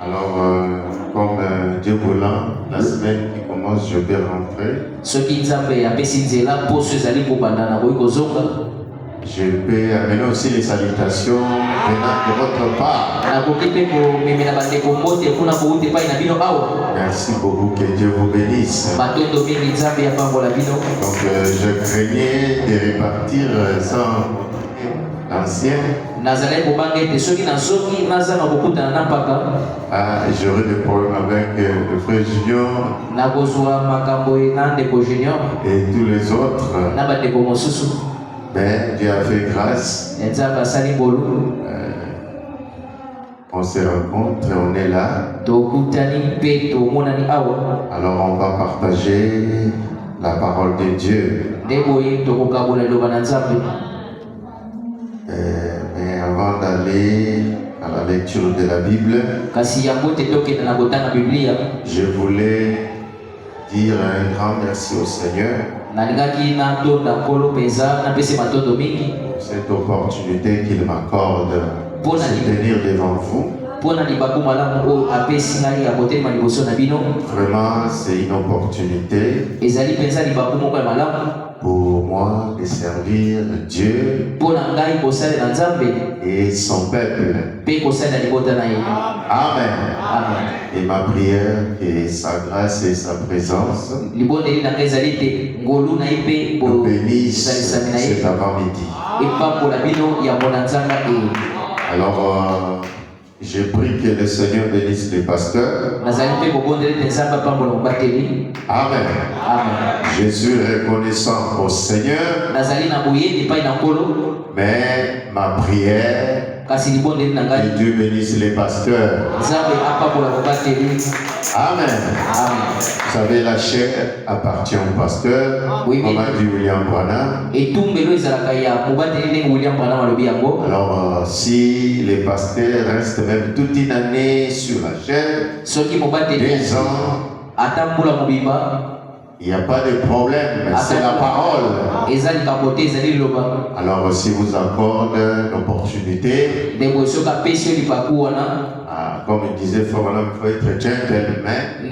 Alors, comme Dieu voulant, la semaine qui commence, je vais rentrer. Je peux amener aussi les salutations venant de votre part. Merci beaucoup, que Dieu vous bénisse. Donc, je craignais de répartir sans l'ancien. J'aurais des problèmes avec le frère Junior et tous les autres. Mais Dieu a fait grâce. On se rencontre, on est là. Alors on va partager la parole de Dieu. Mais avant d'aller à la lecture de la Bible, je voulais dire un grand merci au Seigneur pour cette opportunité qu'il m'accorde de se tenir devant vous. Vraiment, c'est une opportunité pour moi de servir Dieu et son peuple. Amen. Et ma prière, que sa grâce et sa présence nous bénissent cet avant-midi. Alors, je prie que le Seigneur bénisse les pasteurs. Amen. Je suis reconnaissant au Seigneur. Mais ma prière, que Dieu bénisse les pasteurs. Amen. Vous savez, la chair appartient au pasteur, comme a dit William Branham. Alors, si les pasteurs restent même toute une année sur la chair, 2 ans, il n'y a pas de problème, c'est la parole. Alors, si vous accordez l'opportunité, comme il disait, il faut être gentleman.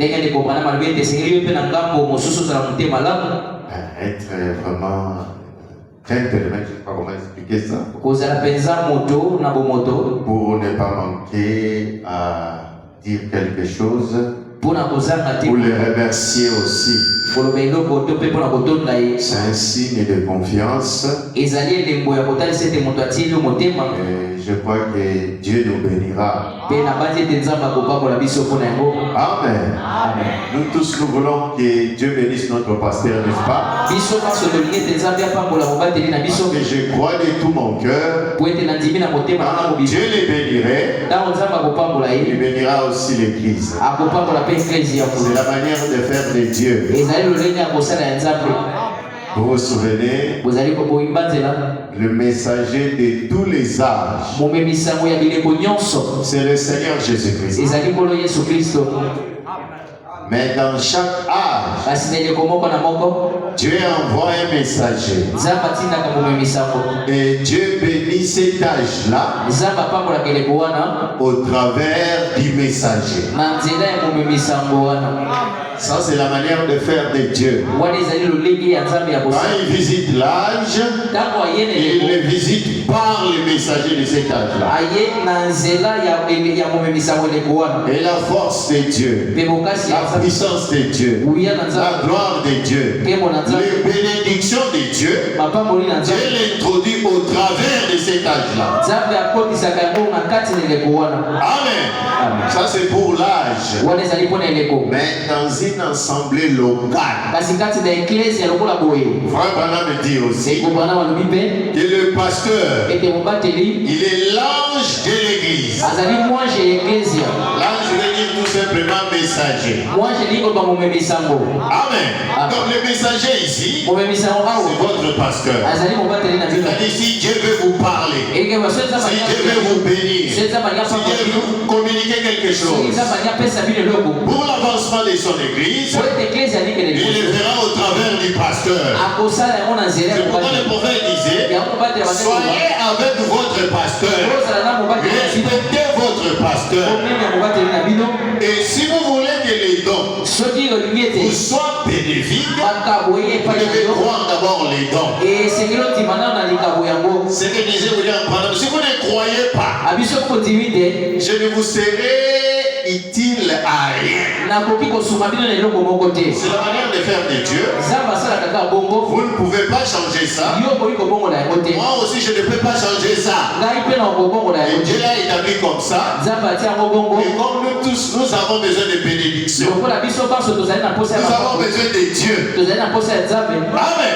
Être vraiment gentleman, je ne sais pas comment expliquer ça. Pour ne pas manquer à dire quelque chose. Pour les remercier aussi. C'est un signe de confiance. Et je crois que Dieu nous bénira. Amen. Nous tous nous voulons que Dieu bénisse notre pasteur, n'est-ce pas? Parce que je crois de tout mon cœur. Dieu les bénirait. Il bénira aussi l'Église. C'est la manière de faire de Dieu. Vous vous souvenez, le messager de tous les âges, c'est le Seigneur Jésus-Christ. Mais dans chaque âge, Dieu envoie un messager. Et Dieu bénit cet âge-là au travers du messager. Ça, c'est la manière de faire de Dieu. Quand il visite l'âge, il le visite par le messager de cet âge-là. Et la force de Dieu, la puissance de Dieu, la gloire de Dieu, les bénédictions de Dieu, Dieu l'introduit au travers de cet âge-là. Amen. Ça, c'est pour l'âge. Mais dans une assemblée locale, Frère Branham me dit aussi que le pasteur, il est l'ange de l'église. L'ange veut dire tout simplement messager. Amen. Donc le messager ici, c'est votre pasteur. C'est-à-dire si Dieu veut vous parler, si Dieu veut vous bénir, si Dieu veut vous communiquer quelque chose pour l'avancement de son église, il le fera au travers du pasteur. C'est pourquoi le prophète disait, soyez avec votre pasteur, respectez votre pasteur. Et si vous voulez que les dons vous soient bénéfiques, vous devez croire d'abord les dons. C'est que disait William Branham, si vous ne croyez pas, je ne vous serai utile à rien. C'est la manière de faire de Dieu. Vous ne pouvez pas changer ça. Moi aussi je ne peux pas changer ça. Et Dieu l'a établi comme ça. Et comme nous tous, nous avons besoin de bénédiction. Nous avons besoin de Dieu. Amen.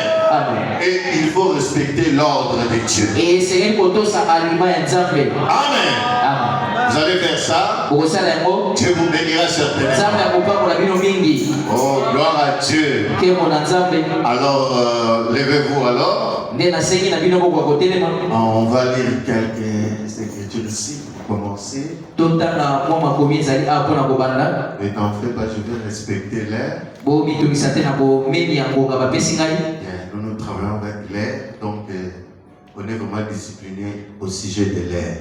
Et il faut respecter l'ordre de Dieu. Amen. Vous allez faire ça, Dieu vous bénira certainement. Oh, gloire à Dieu. Alors, levez-vous alors. On va lire quelques écritures ici pour commencer. Mais t'en fais pas, je vais respecter l'air. Nous travaillons avec l'air, donc on est vraiment discipliné au sujet de l'air.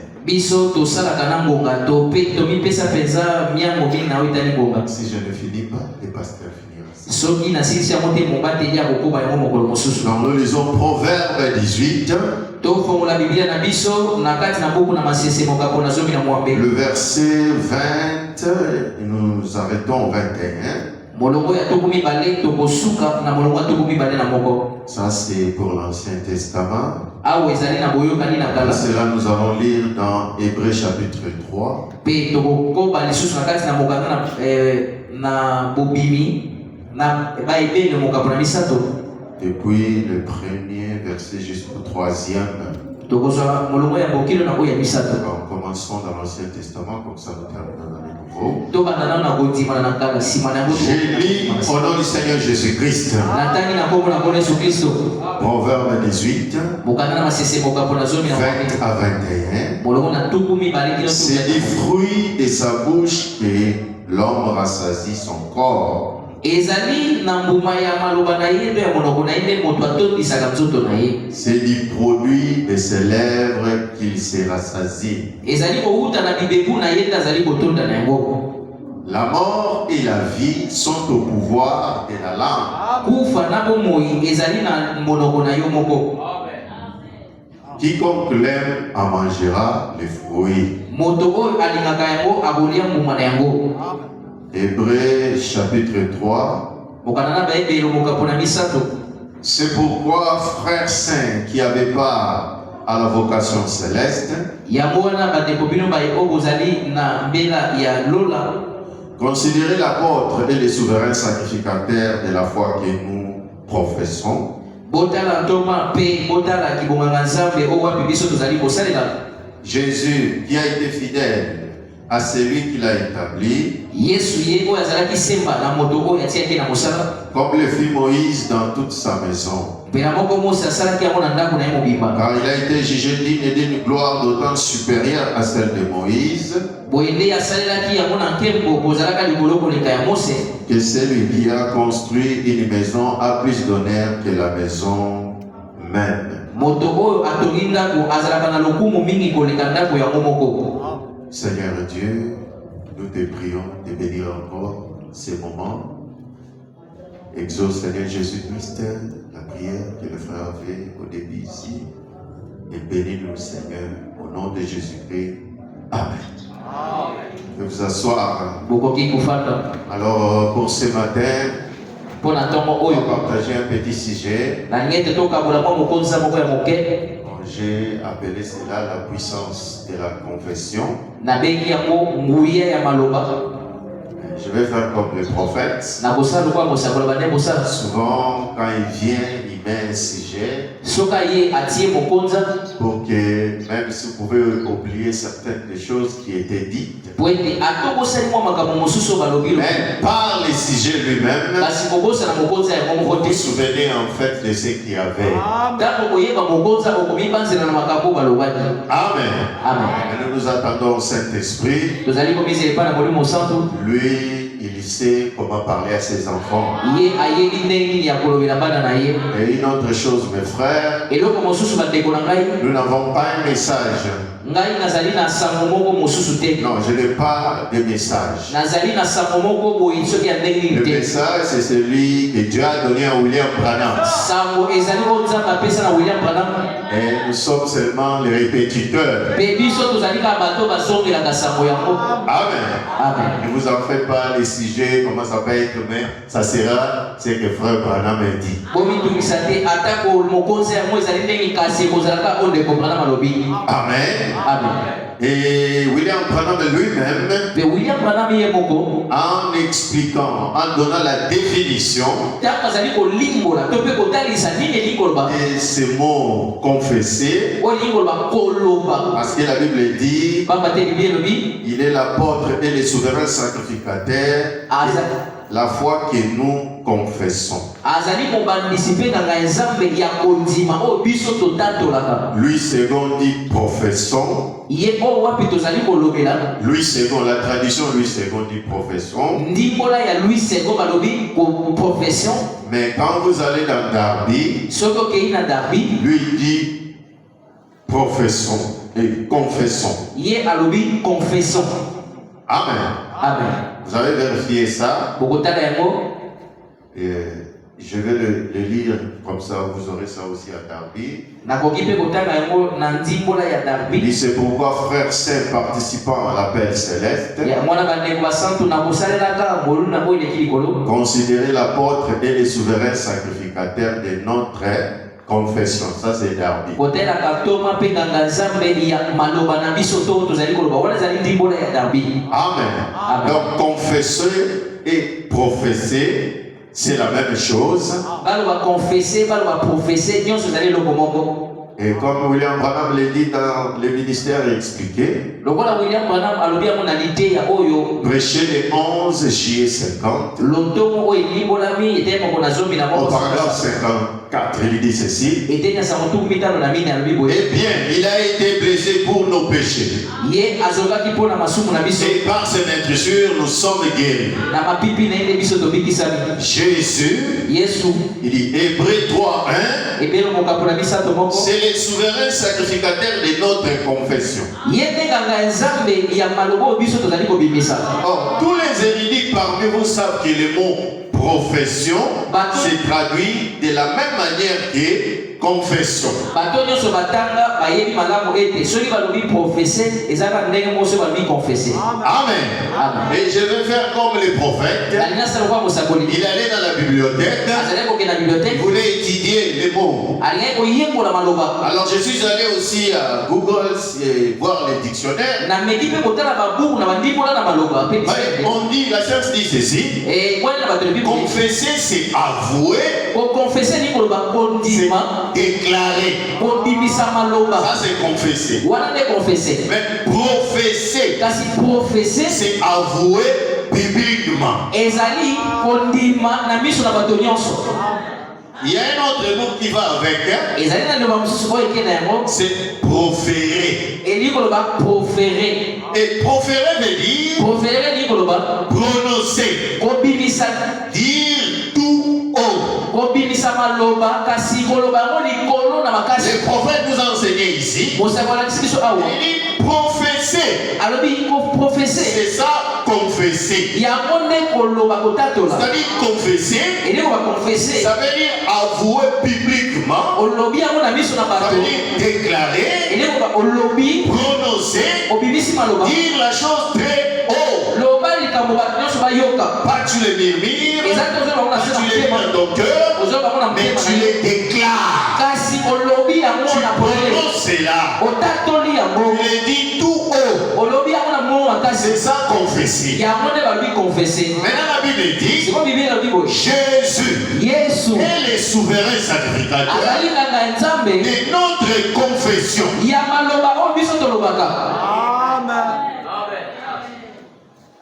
Si je ne finis pas, le pasteur finira. Donc nous lisons Proverbe 18. Le verset 20, nous arrêtons au 21. Ça c'est pour l'Ancien Testament. Cela nous allons lire dans Hébreux chapitre 3. Depuis le premier verset jusqu'au troisième. Commençons dans l'Ancien Testament, comme ça nous terminons dans le Nouveau. Je lis au nom du Seigneur Jésus-Christ. Proverbe 18, 20 à 21. C'est du fruit de sa bouche que l'homme rassasie son corps. C'est du produit de ses lèvres qu'il se rassasie. La mort et la vie sont au pouvoir de la langue. Quiconque l'aime en mangera les fruits. Hébreux chapitre 3. C'est pourquoi, frères saints qui avaient part à la vocation céleste, considérez l'apôtre et les souverains sacrificateurs de la foi que nous professons. Jésus qui a été fidèle à celui qui l'a établi, comme le fit Moïse dans toute sa maison. Car il a été jugé digne d'une gloire d'autant supérieure à celle de Moïse que celui qui a construit une maison a plus d'honneur que la maison même. Seigneur Dieu, nous te prions de bénir encore ces moments. Exauce, Seigneur Jésus-Christ, la prière que le frère a fait au début ici. Et bénis-nous, Seigneur, au nom de Jésus-Christ. Amen. Je vais vous asseoir. Alors, pour ce matin, on va partager un petit sujet. J'ai appelé cela la puissance de la confession. Je vais faire comme le prophète. Souvent, quand il vient, il met un sujet pour que, même si vous pouvez oublier certaines choses qui étaient dites, mais par le sujet lui-même, vous vous souvenez en fait de ce qu'il y avait. Amen. Et nous nous attendons au Saint-Esprit. Lui, il sait comment parler à ses enfants. Et une autre chose, mes frères, nous n'avons pas un message Non, je n'ai pas de message. Le message, c'est celui que Dieu a donné à William Branham. Et nous sommes seulement les répétiteurs. Amen. Ne vous en faites pas, les sujets, comment ça va être, mais ça sera ce que frère Branham a dit. Amen. Et William Branham lui-même, en expliquant, en donnant la définition de ce mot confesser, parce que la Bible dit il est l'apôtre et le souverain sacrificateur, la foi que nous confessons. Lui second dit professons. Lui second, la tradition lui second dit professons. Mais quand vous allez dans Darby, lui dit professons et confessons. Amen. Vous avez vérifié ça? Et je vais le lire comme ça, vous aurez ça aussi à Darby. Il dit c'est pourquoi frères saints participant à l'appel céleste, considérez l'apôtre et les souverains sacrificateurs de notre confession. Ça c'est Darby. Amen. Donc confesser et professer, c'est la même chose. Et comme William Branham l'a dit dans le ministère expliqué, prêché le 11 juillet 50, au paragraphe 54, il dit ceci: eh bien, il a été blessé pour nos péchés, et par ses meurtrissures nous sommes guéris. Jésus, il dit Hébreux 3:1, c'est le souverain sacrificateur de notre confession. Or, tous les érudits parmi vous savent que le mot profession se traduit de la même manière que confession. Amen. Et je vais faire comme les prophètes. Il allait dans la bibliothèque. Il voulait étudier les mots. Alors je suis allé aussi à Google voir les dictionnaires. On dit, la science dit ceci: confesser, c'est avouer. C'est déclarer. Ça c'est confesser. Mais professer, c'est avouer bibliquement. Il y a un autre mot qui va avec, c'est proférer. Et proférer veut dire prononcer, dire tout haut. Les prophètes nous ont enseigné ici. Il dit professer. C'est ça, confesser. C'est-à-dire confesser, ça veut dire avouer publiquement, ça veut dire déclarer, prononcer, dire la chose très haut. Pas tu le murmures, pas tu le mets dans ton cœur, mais tu le déclares. Tu prononces cela. Tu le dis tout haut. C'est ça confesser. Maintenant la Bible dit Jésus est le souverain sacrificateur de notre confession.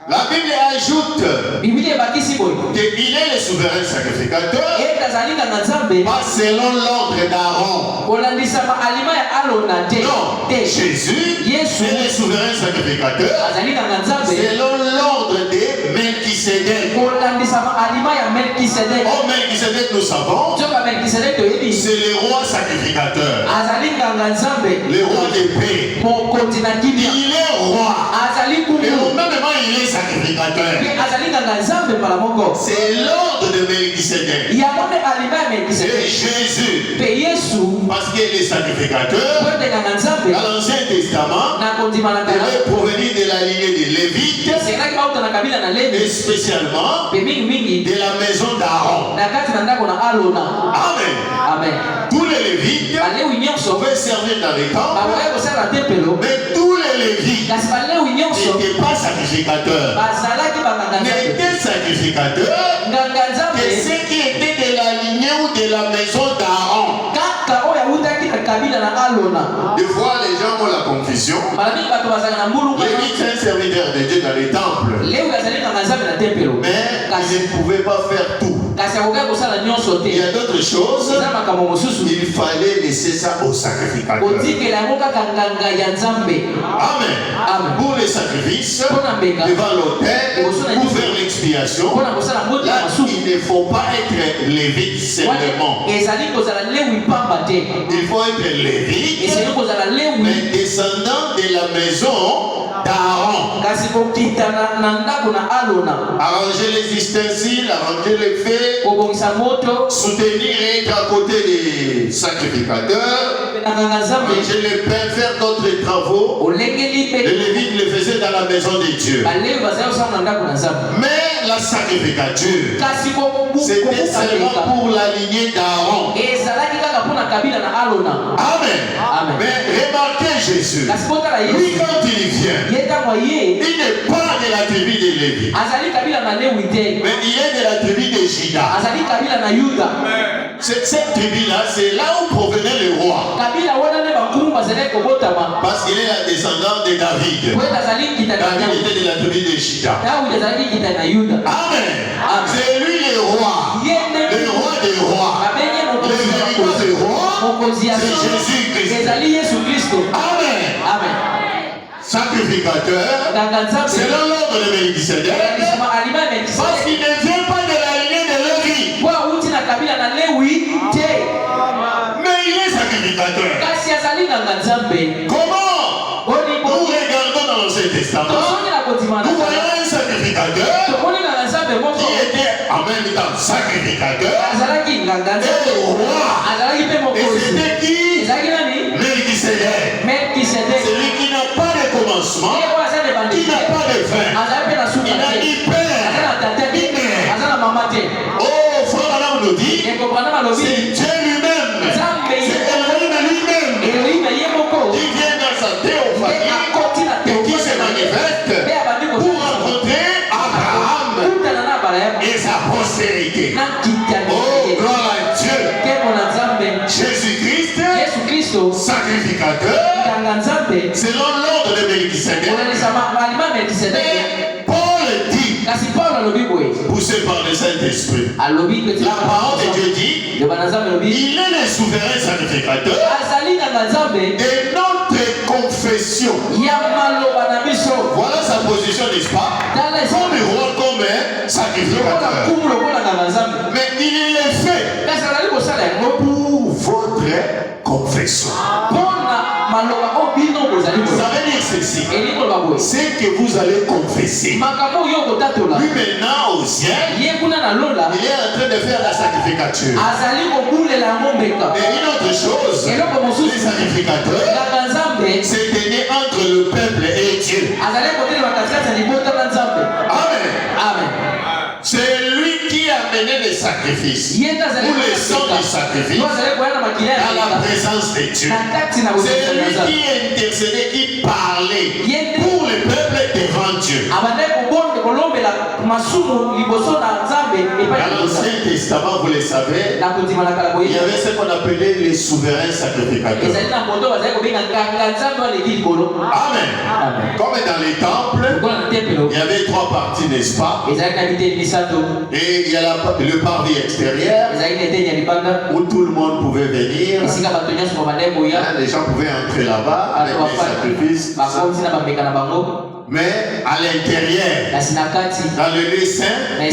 La Bible ajoute qu'il est le souverain sacrificateur, pas selon l'ordre d'Aaron. Non, Jésus est le souverain sacrificateur selon l'ordre de Melchisédek. Oh, Melchisedec, nous savons, c'est le roi sacrificateur, le roi de paix. Il est roi. Et au même moment, il est sacrificateur. C'est l'ordre de Melchisedec. Et Jésus, parce qu'il est sacrificateur, dans l'Ancien Testament, devait provenir de la lignée des Lévites, et spécialement de la maison d'Aaron. Amen. Amen. Tous les Lévites pouvaient servir dans les temples, mais tous les Lévites n'étaient pas sacrificateurs. N'étaient sacrificateurs que ceux qui étaient de la lignée ou de la maison d'Aaron. Des fois, les gens ont la confusion. Lévite, c'est un serviteur de Dieu dans les temples. Mais ils ne pouvaient pas faire tout. Il y a d'autres choses. Il fallait laisser ça aux sacrificateurs. Amen. Pour les sacrifices, devant l'autel, pour faire l'expiation, là, il ne faut pas être lévite seulement. Il faut être lévite, mais descendant de la maison d'Aaron. Arranger les ustensiles, arranger les faits, soutenir et être à côté des sacrificateurs, manger les pains, faire d'autres travaux. Les Lévites le faisaient dans la maison de Dieu. Mais la sacrificature, c'était seulement pour la lignée d'Aaron. Amen. Mais remarquez Jésus. Lui, quand il vient, il n'est pas de la tribu de Lévi, mais il est de la tribu de Juda. Cette tribu-là, c'est là où provenait le roi. Parce qu'il est la descendante de David. David était de la tribu de Juda. Amen. C'est lui le roi. Le roi des rois. Le véritable roi, c'est Jésus-Christ. Amen. Sacrificateur, selon l'ordre de Melchisedec, parce qu'il ne vient pas de la lignée de Lévi. Mais il est sacrificateur. Comment? Nous regardons dans l'Ancien Testament, nous voyons un sacrificateur qui était en même temps sacrificateur et roi. Et c'était qui? Melchisedec. C'est lui qui n'a pas de commencement, qui n'a pas de fin. Il n'a ni père, ni mère. Oh, frère Adam nous dit, c'est Dieu lui-même. C'est Elohim lui-même qui vient dans sa théophanie et qui se manifeste pour rencontrer Abraham et sa postérité. Oh, gloire à Dieu. Jésus-Christ, sacrificateur, selon l'ordre de Melchisedec. Mais Paul dit, poussé par le Saint-Esprit, la parole de Dieu dit, il est le souverain sacrificateur de notre confession. Voilà sa position, n'est-ce pas? Comme roi, comme sacrificateur. Mais il est fait pour votre confession. Ça veut dire ceci. C'est que vous allez confesser. Lui maintenant au ciel, il est en train de faire la sacrificature. Et une autre chose, les sacrificateurs, c'est tenir entre le peuple et Dieu. Amen. C'est lui qui a mené les sacrifices, ou les sons des sacrifices, dans la présence de Dieu. C'est lui qui intercédait, qui parlait pour le peuple devant Dieu. Dans l'Ancien Testament, vous le savez, il y avait ce qu'on appelait les souverains sacrificateurs. Amen. Comme dans les temples, il y avait trois parties, n'est-ce pas? Et il y a le parvis extérieur où tout le monde pouvait venir. Les gens pouvaient entrer là-bas avec les sacrifices. Mais à l'intérieur, dans le lieu saint, il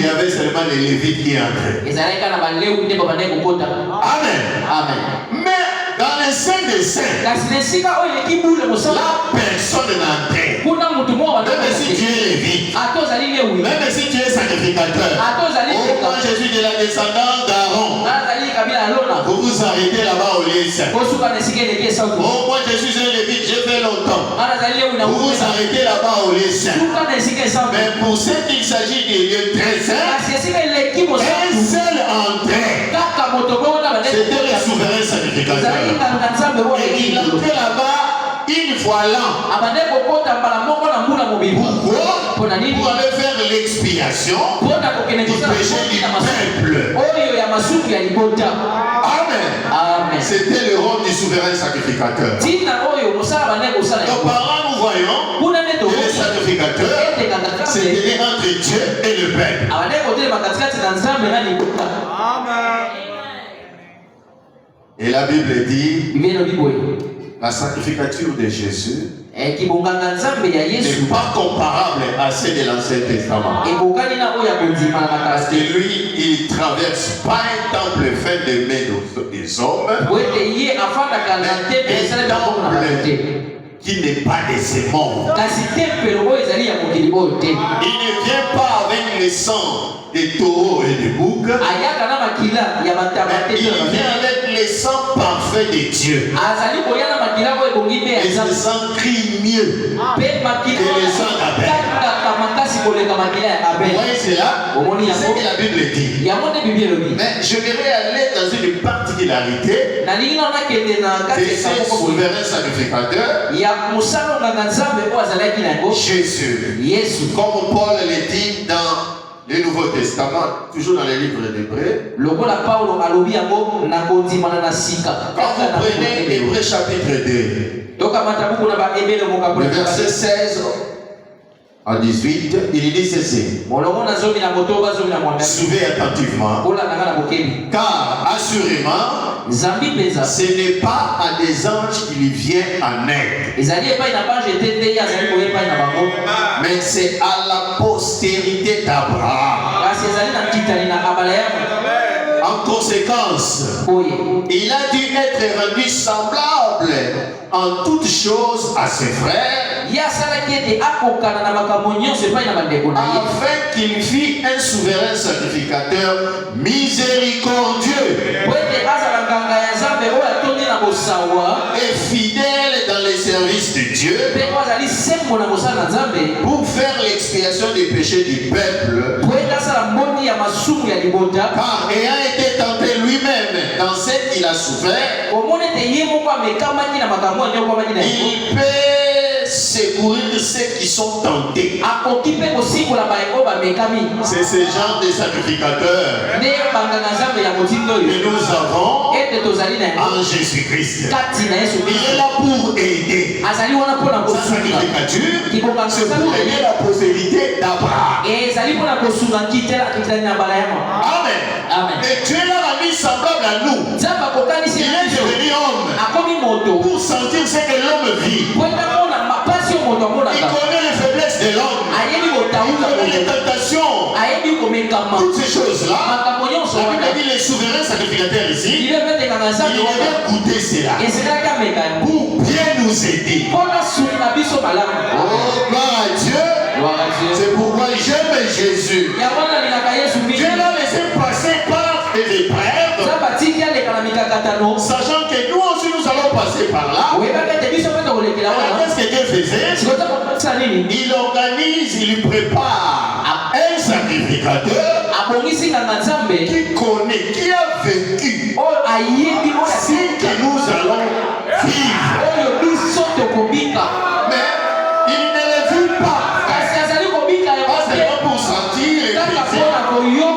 y avait seulement les Lévites qui entraient. Amen. Amen. Mais dans le Saint des Saints, la personne n'entrait. Même si tu es Lévite, même si tu es sacrificateur, oh, moi je suis de la descendance d'Aaron, vous vous arrêtez là-bas au lieu saint. Oh, moi je suis un Lévite, j'ai fait longtemps. Vous vous arrêtez là-bas au lieu saint. Mais pour ce qu'il s'agit des lieux très saints, un seul entrée. C'était le souverain sacrificateur. Et il entrait là-bas une fois l'an. Pourquoi? Pour aller faire l'expiation du péché du peuple. Amen. C'était le rôle du souverain sacrificateur. Donc par là nous voyons que le sacrificateur c'était entre Dieu et le peuple. Amen. Et la Bible dit la sacrificature de Jésus n'est pas comparable à celle de l'Ancien Testament. Parce que lui, il ne traverse pas un temple fait de mains des hommes, mais un temple qui n'est pas de ce monde. Il ne vient pas avec le sang des taureaux et des boucs, mais il vient avec le sang parfait de Dieu. Et ce sang crie mieux que le sang d'Abel. Vous voyez cela? C'est ce que la Bible dit. Mais je vais aller dans une particularité de ce souverain sacrificateur, Jésus. Comme Paul le dit dans le Nouveau Testament, toujours dans les livres d'Hébreux. Quand vous prenez Hébreux chapitre 2, le verset 16 à 18, il dit ceci. Suivez attentivement. Car assurément, ce n'est pas à des anges qu'il vient en aide, mais c'est à la postérité d'Abraham. En conséquence, il a dû être rendu semblable en toutes choses à ses frères, afin qu'il fît un souverain sacrificateur miséricordieux et fidèle dans les services de Dieu, pour faire l'expiation des péchés du peuple, car ayant été tenté lui-même dans ce qu'il a souffert, il peut secourir ceux qui sont tentés. C'est ce genre de sacrificateur que nous avons en Jésus-Christ. Il est là pour aider. Sa sacrificature, c'est pour aider la postérité d'Abraham. Amen. Et Dieu l'a rendu semblable à nous. Il est devenu homme pour sentir ce que l'homme vit. Il connaît les faiblesses de l'homme. Il connaît les tentations. Toutes ces choses-là, la Bible dit les souverains sacrificateurs ici, il devait goûter cela pour bien nous aider. Oh, gloire à Dieu. C'est pourquoi j'aime Jésus. Dieu l'a laissé passer par des épreuves, sachant que nous aussi nous allons passer par là. Qu'est-ce que Dieu faisait? Il organise, il prépare un sacrificateur qui connaît, qui a vécu ce que nous allons vivre. Mais il ne le vit pas. Pas seulement pour sentir et plaisir.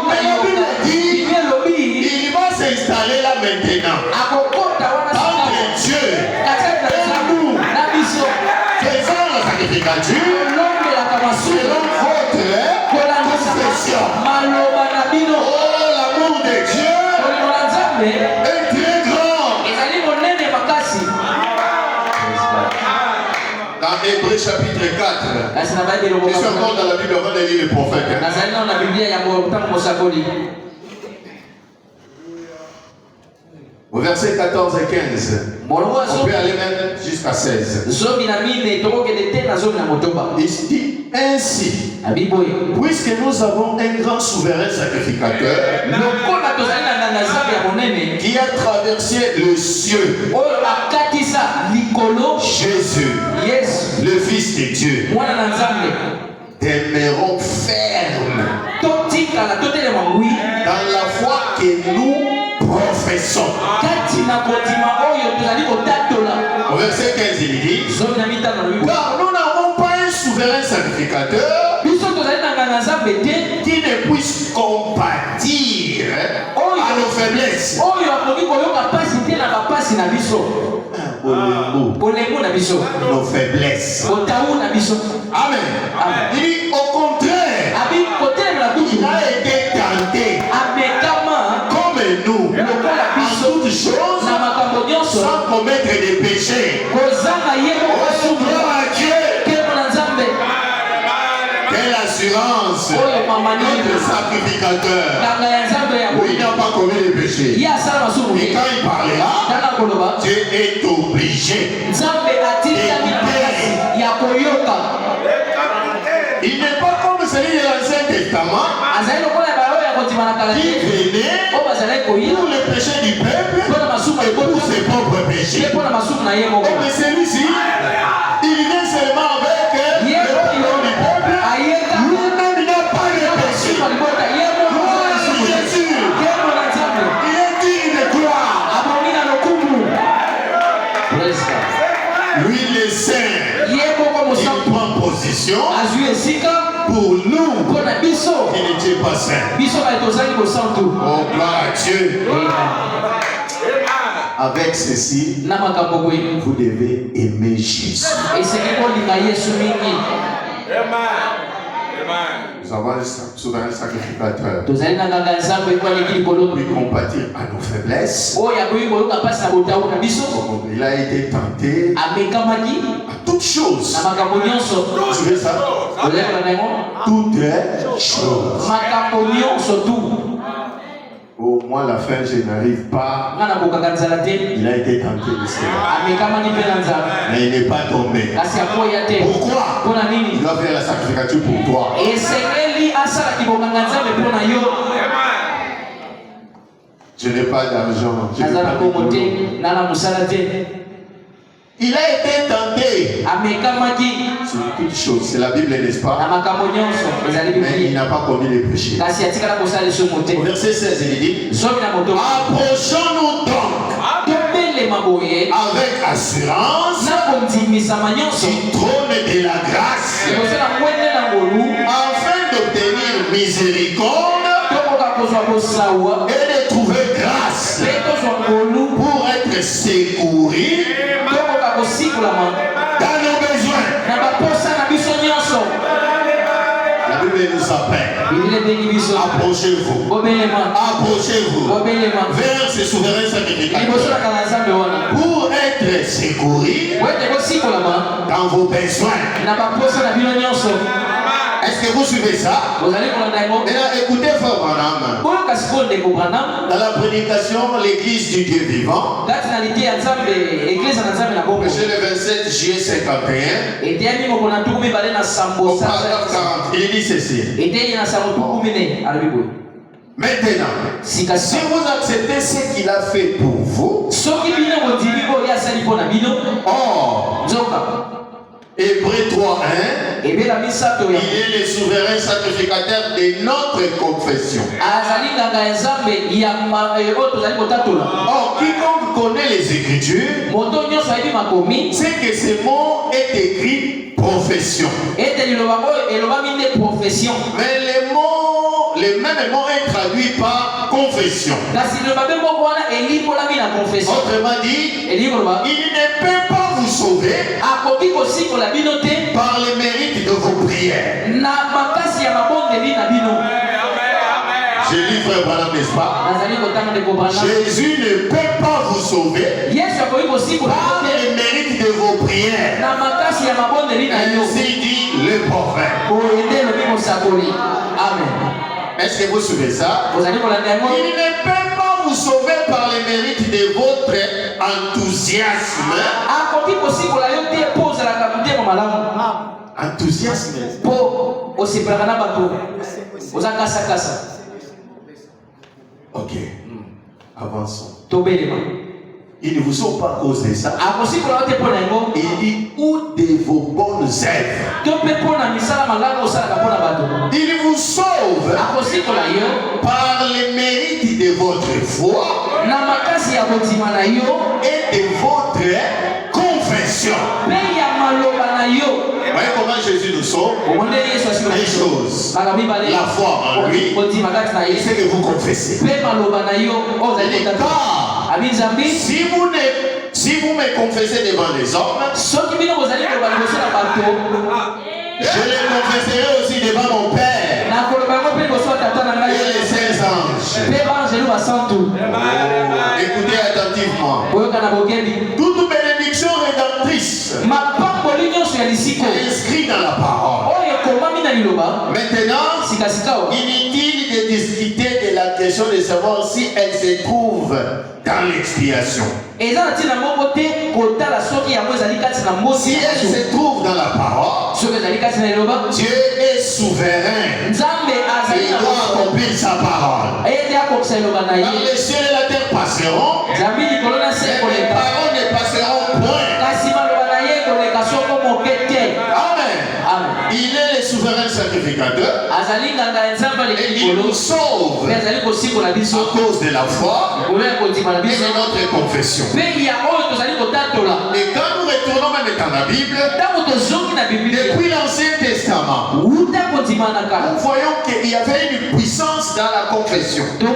Mais la Bible dit, il va s'installer là maintenant. Entre Dieu et nous, faisant la sacrificature selon votre confession. Oh, l'amour de Dieu est très grand. Dans Hébreux chapitre 4, Je suis encore dans la Bible avant de lire le prophète. Au verset 14 et 15, on peut aller même jusqu'à 16. Il dit ainsi, puisque nous avons un grand souverain sacrificateur qui a traversé le cieux, Jésus, le Fils de Dieu, demeurons fermes dans la foi que nous professons. Au verset 15, il dit, car nous n'avons pas un souverain sacrificateur qui ne puisse compatir à nos faiblesses. Nos faiblesses. Amen. Il dit au contraire, il a été tenté comme nous, à toutes choses, sans commettre des péchés. Oh, gloire à Dieu. Quelle assurance, notre sacrificateur. Oui, il n'a pas commis les péchés. Et quand il parlera, Dieu est obligé d'écouter. Il n'est pas comme celui de l'Ancien Testament qui venait pour le péché du peuple et pour ses propres péchés. Oh, mais celui-ci, il vient seulement avec le pardon du peuple. Lui-même, il n'a pas de péché. Gloire à Jésus. Il est digne de gloire. Lui, le Saint, il prend position pour nous qui n'étions pas saints. Oh, gloire à Dieu. Avec ceci, vous devez aimer Jésus. Nous avons un souverain sacrificateur qui compatir à nos faiblesses. Il a été tenté à toutes choses. Tu veux ça? Toutes choses. Au moins la fin, je n'arrive pas. Il a été tenté de cela. Mais il n'est pas tombé. Pourquoi? Il doit faire la sacrificature pour toi. Je n'ai pas d'argent. Il a été tenté sur toutes choses. C'est la Bible, n'est-ce pas? Mais il n'a pas commis les péchés. Au verset 16, il dit, approchons-nous donc avec assurance du trône de la grâce afin d'obtenir miséricorde et de trouver grâce pour être secouru dans nos besoins. La Bible nous appelle. Approchez-vous. Approchez-vous vers ce souverain sacrificateur pour être secouru dans vos besoins. Est-ce que vous suivez ça? Maintenant, écoutez fort, Branham. Dans la prédication, l'église du Dieu vivant, c'est le 27 juillet 51, au paragraphe 40, il dit ceci. Maintenant, si vous acceptez ce qu'il a fait pour vous, Hébreux 3:1, il est le souverain sacrificateur de notre confession. Or, quiconque connaît les Écritures sait que ce mot est écrit profession. Mais le même mot est traduit par confession. Autrement dit, il ne peut pas vous sauver par les mérites de vos prières. Je Je lis frère Branham, n'est-ce pas? Jésus ne peut pas vous sauver par les mérites de vos prières. Ainsi dit le prophète. Amen. Est-ce que vous suivez ça? Il ne peut pas vous sauver par les mérites de votre enthousiasme. Enthousiasme. Ok. Avançons. Il ne vous sauve pas à cause de ça. Il dit ou de vos bonnes œuvres. Il vous sauve par les mérites de votre foi et de votre confession. Vous voyez comment Jésus nous sauve? Les choses. La foi en lui. Et ce que vous confessez. Si vous me confessez devant les hommes, je les confesserai aussi devant mon Père et les saints anges. Écoutez attentivement. Toute bénédiction rédemptrice inscrite dans la parole. Maintenant, inutile de discuter de la question de savoir si elle se trouve dans l'expiation. Si elle se trouve dans la parole, Dieu est souverain. Il doit accomplir sa parole. Dans les cieux et la terre passeront, mais les paroles ne passeront point. Amen. Il est le souverain sacrificateur et il nous sauve à cause de la foi et de notre confession. Et quand nous retournons même dans la Bible, depuis l'Ancien Testament, nous voyons qu'il y avait une puissance dans la confession. Même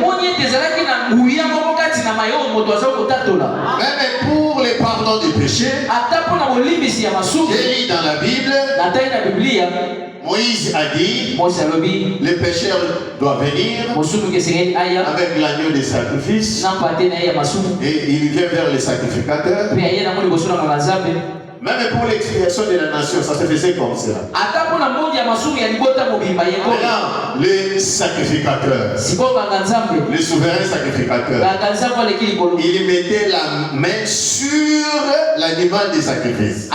pour les pardons des péchés, j'ai lu dans la Bible, Moïse a dit, les pécheurs doivent venir avec l'agneau des sacrifices et il vient vers les sacrificateurs. Même pour l'expiation de la nation, ça se faisait comme cela. Maintenant, les sacrificateurs, les souverains sacrificateurs, ils mettaient la main sur l'animal des sacrifices.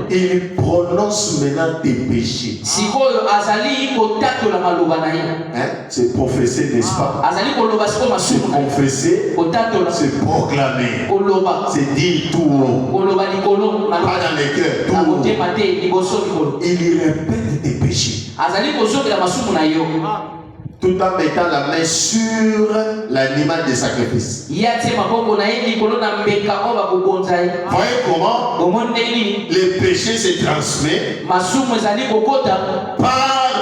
Il prononce maintenant des péchés. C'est professer, n'est-ce pas? C'est confesser, c'est proclamer. C'est dire tout haut. Pas dans les cœurs, tout haut. Il répète des péchés. Tout en mettant la main sur l'animal de sacrifice. Voyez comment le péché se transmet par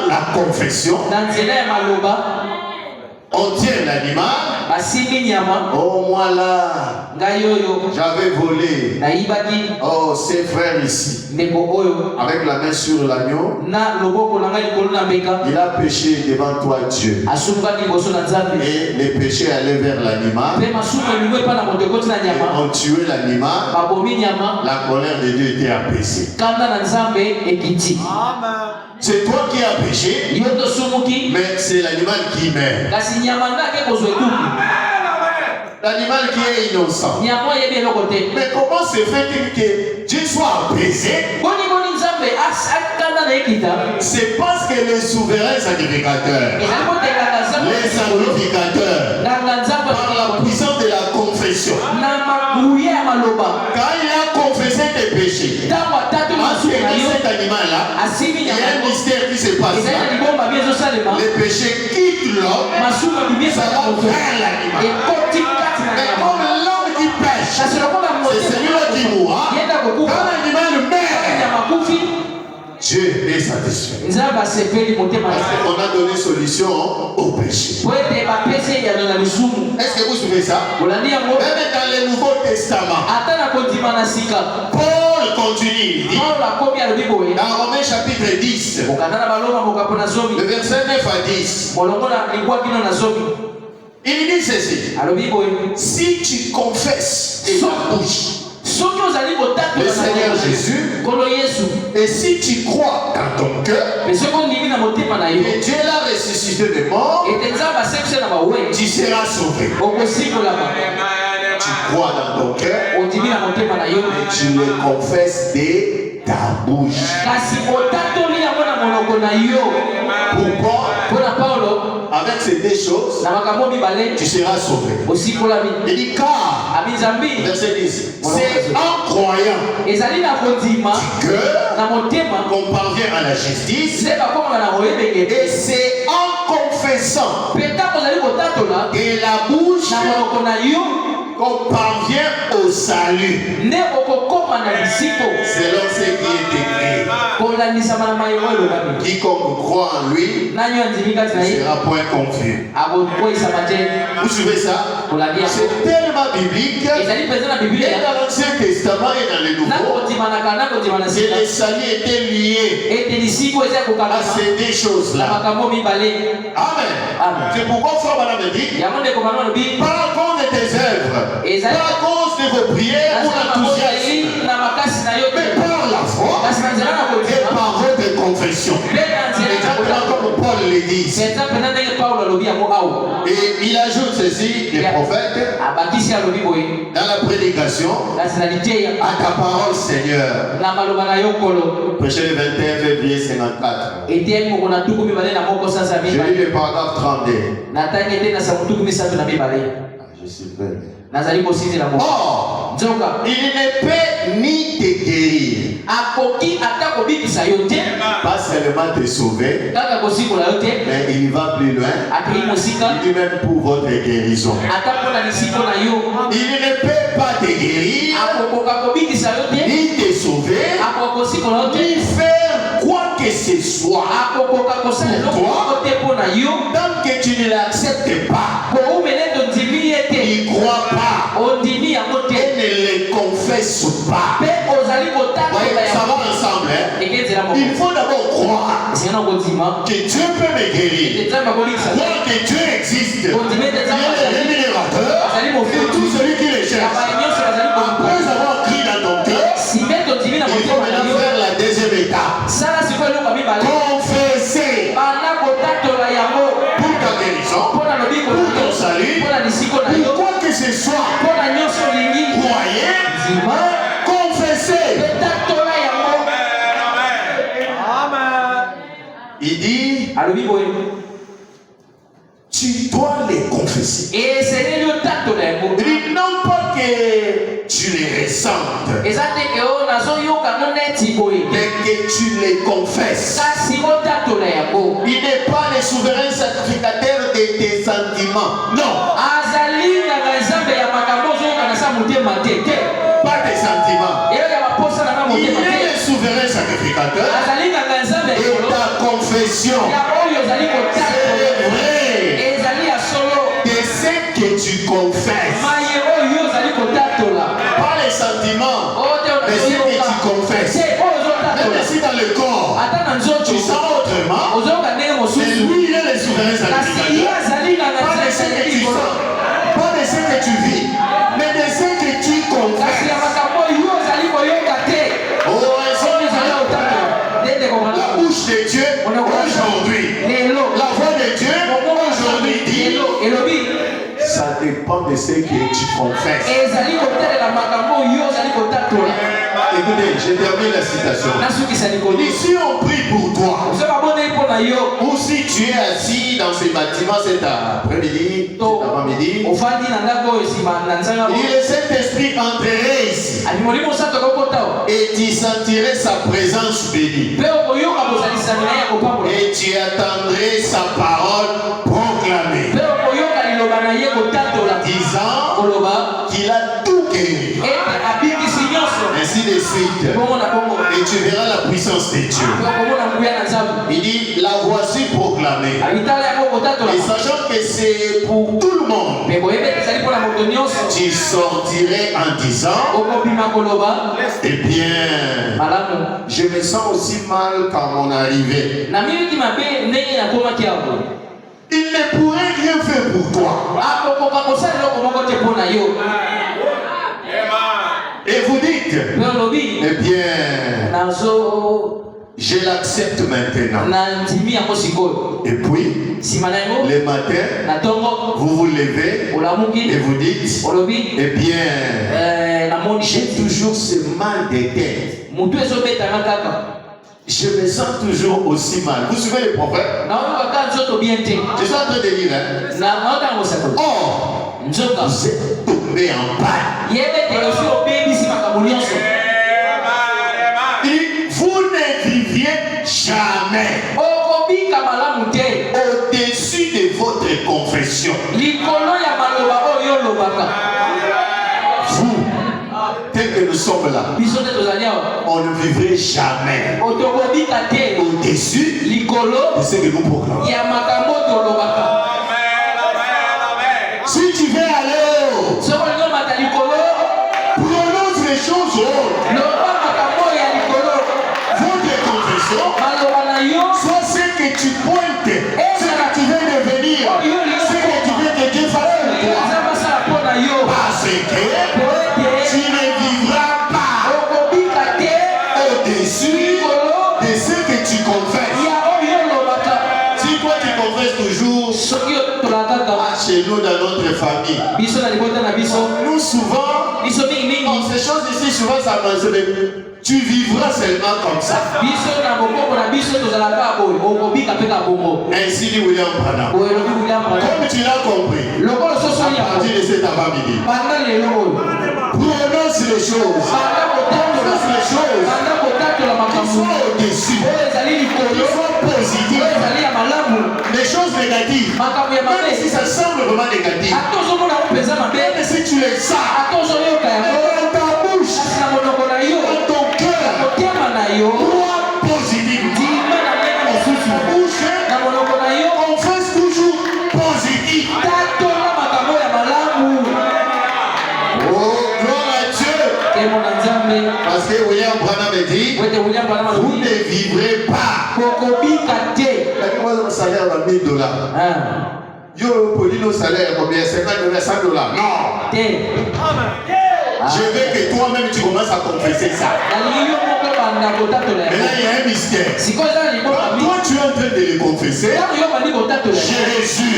la confession. On tient l'animal. Oh, moi là, j'avais volé. Oh, ces frères ici, avec la main sur l'agneau, il a péché devant toi, Dieu. Et les péchés allaient vers l'animal. On tuait l'animal. La colère de Dieu était apaisée. C'est toi qui as péché, mais c'est l'animal qui meurt. L'animal qui est innocent. Mais comment se fait-il que Dieu soit apaisé? C'est parce que les souverains sacrificateurs, les sacrificateurs, par la puissance de la confession, quand il a confessé tes péchés, cet animal-là, il y a un mystère qui se passe là. Les péchés quittent l'homme, ça va vers l'animal. Mais comme l'homme qui pêche, c'est celui-là qui mourra. Quand l'animal meurt, Dieu est satisfait. Parce qu'on a donné solution au péché. Est-ce que vous suivez ça? Même dans le Nouveau Testament, Paul continue, il dit, dans Romains chapitre 10, 10. Le verset 9 à 10. Il dit ceci. Si tu confesses de ta bouche le Seigneur Jésus, et si tu crois dans ton cœur que Dieu l'a ressuscité des morts, tu seras sauvé. Tu crois dans ton cœur et tu le confesses de ta bouche. Pourquoi? Avec ces deux choses, tu seras sauvé. Il dit car, verset 10, c'est en croyant du cœur qu'on parvient à la justice, et c'est en confessant de la bouche qu'on parvient au salut. Selon ce qui est écrit. Quiconque croit en lui ne sera point confus. Vous suivez ça? C'est tellement biblique. Et dans l'Ancien Testament et dans le Nouveau, que le salut était lié à ces deux choses-là. Amen. C'est pourquoi Frère Madame dit, pas à cause de tes œuvres, pas à cause de vos prières ou l'enthousiasme, mais par la foi et par votre confession. Comme Paul le dit. Et il ajoute ceci, les prophètes, dans la prédication, à ta parole, Seigneur. Prêché le 21 février 54. Je lis le paragraphe 32. Je suis belle. Or, il ne peut ni te guérir, pas seulement te sauver, mais il va plus loin. Il dit même pour votre guérison. Il ne peut pas te guérir, ni te sauver, ni faire quoi que ce soit pour toi, tant que tu ne l'acceptes pas. Il ne croit pas et ne le confesse pas. Ça va ensemble. Il faut d'abord croire que Dieu peut me guérir, croire que Dieu existe, qu'il est le rémunérateur et tout celui qui le cherche. Après avoir crié dans ton cœur, il faut maintenant faire la deuxième étape. Confesser pour ta guérison, pour ton salut, pour quoi que ce soit. Croyez, confessez. Il dit, tu dois les confesser. Il dit non pas que tu les ressentes, mais que tu les confesses. Il n'est pas le souverain sacrificateur de tes sentiments. Non. Pas tes sentiments. Il est le souverain sacrificateur et ta confession. C'est vrai. De ce que tu confesses. Pas les sentiments, mais ce que tu confesses. Même si dans le corps, tu sens autrement, mais lui, il est le souverain sacrificateur. Pas de ce que tu sens, pas de ce que tu vis, mais de ce que tu confesses. La bouche de Dieu aujourd'hui, la voix de Dieu aujourd'hui dit, ça dépend de ce que tu confesses. Écoutez, je termine la citation. Si on prie pour toi, ou si tu es assis dans ce bâtiment cet après-midi, cet avant-midi, le Saint-Esprit entrerait ici et tu sentirais sa présence bénie. Et tu attendrais sa parole proclamée, disant qu'il a tout guéri. Ainsi de suite. Et tu verras la puissance de Dieu. Il dit, la voici proclamée. Et sachant que c'est pour tout le monde, tu sortirais en disant, eh bien, je me sens aussi mal qu'à mon arrivée. Il ne pourrait rien faire pour toi. Et vous dites, eh bien, je l'accepte maintenant. Et puis, le matin, vous vous levez et vous dites, eh bien, j'ai toujours ce mal de tête. Je me sens toujours aussi mal. Vous suivez les prophètes? Je suis en train de dire. Or, vous êtes tombé en panne. Vous ne viviez jamais au-dessus de votre confession. Vous, tel que nous sommes là, on ne vivrait jamais au-dessus de ce que nous proclamons. Si tu veux aller haut, prononce les choses hautes. Votre confession, soit ce que tu pointes, ce que tu veux devenir, ce que tu veux que Dieu fasse pour toi. Parce que tu ne vivras pas au-dessus de ce que tu confesses. Si toi tu confesses toujours, chez nous dans notre famille, nous souvent, ces choses ici, souvent ça me tu vivras seulement comme ça. Ainsi dit William Branham. Comme tu l'as compris, à partir de cet avant-midi, prononce les choses. Prononce les choses qui sont au-dessus, qui sont positives. Les choses négatives, même si ça semble vraiment négatif, même si tu les sens dans ta bouche, dans ton cœur, crois positif. On fait toujours positif. Oh, gloire à Dieu. Parce que William Branham dit, vous ne vivrez pas. Moi, salaire à $1000. Yo, Polino, salaire combien? $50, $100. Non. Je veux que toi-même tu commences à confesser ça. Mais là, il y a un mystère. Quand toi tu es en train de le confesser, Jésus,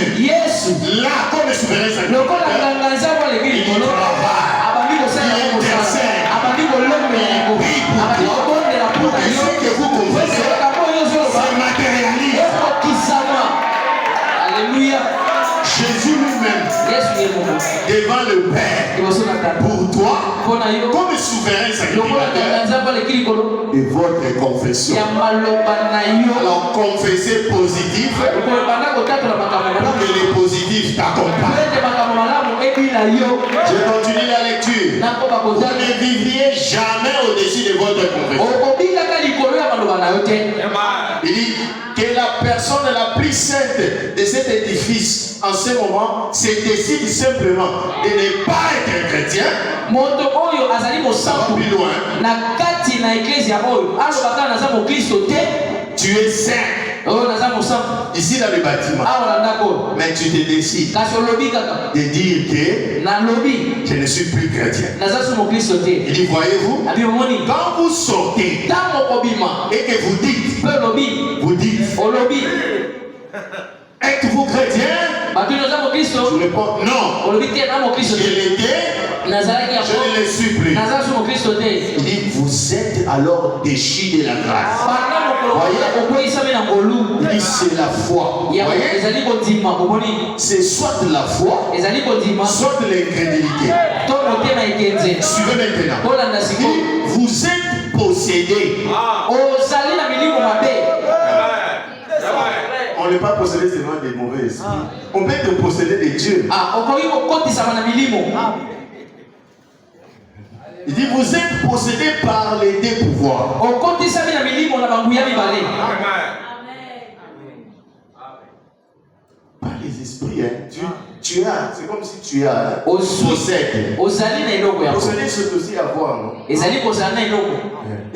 là, comme souverain sacrificateur, il travaille, il intercède, il prie pour toi, et ce que vous confessez, ça matérialise. Alléluia. Jésus lui-même, devant le Père, pour toi, comme souverain sacrificateur, et votre confession. Alors confessez positif, pour que les positifs t'accompagnent. Je continue la lecture. Vous ne vivriez jamais au-dessus de votre confession. Il dit que la personne la plus sainte de cet édifice en ce moment se décide simplement de ne pas être chrétien. Plus loin. Tu es saint. Ici dans le bâtiment. Mais tu te décides de dire que je ne suis plus chrétien. Il dit, voyez-vous, quand vous sortez et que vous dites, êtes-vous chrétien? Je réponds non. Je l'étais, je ne le suis plus. Il dit, vous êtes alors déchus de la grâce. Voyez? Il dit, c'est la foi. Voyez? C'est soit la foi, soit l'incrédulité. Suivez maintenant. Il dit, vous êtes possédés. On n'est pas possédé seulement des mauvais esprits. On peut être possédé de Dieu. Il dit, vous êtes possédés par les deux pouvoirs. Par les esprits, hein. Tu as, c'est comme si tu as. Possède. Posséder, c'est aussi avoir, non? Il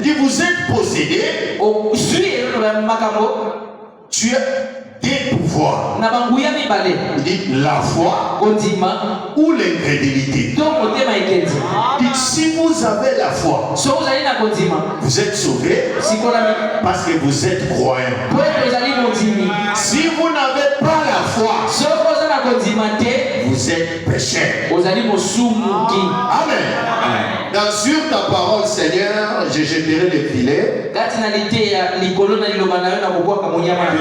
dit, vous êtes possédé. Tu as des pouvoirs. Il dit, la foi ou l'incrédulité. Il dit, si vous avez la foi, vous êtes sauvé parce que vous êtes croyant. Si vous n'avez pas la foi, vous êtes pécheur. Amen. Dans sur ta parole, Seigneur, je jeterai les filets. Le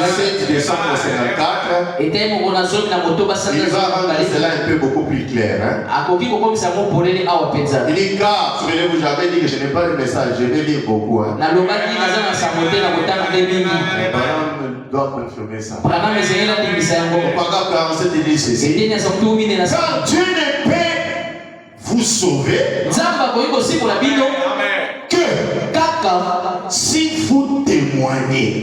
7 décembre 54. Il va rendre cela un peu beaucoup plus clair. Hein? Il dit, car, souvenez-vous, j'avais dit que je n'ai pas le message, je vais lire beaucoup. Hein? Doit confirmer ça. Paragraphe 47 dit ceci. Car Dieu ne peut vous sauver que si vous témoignez.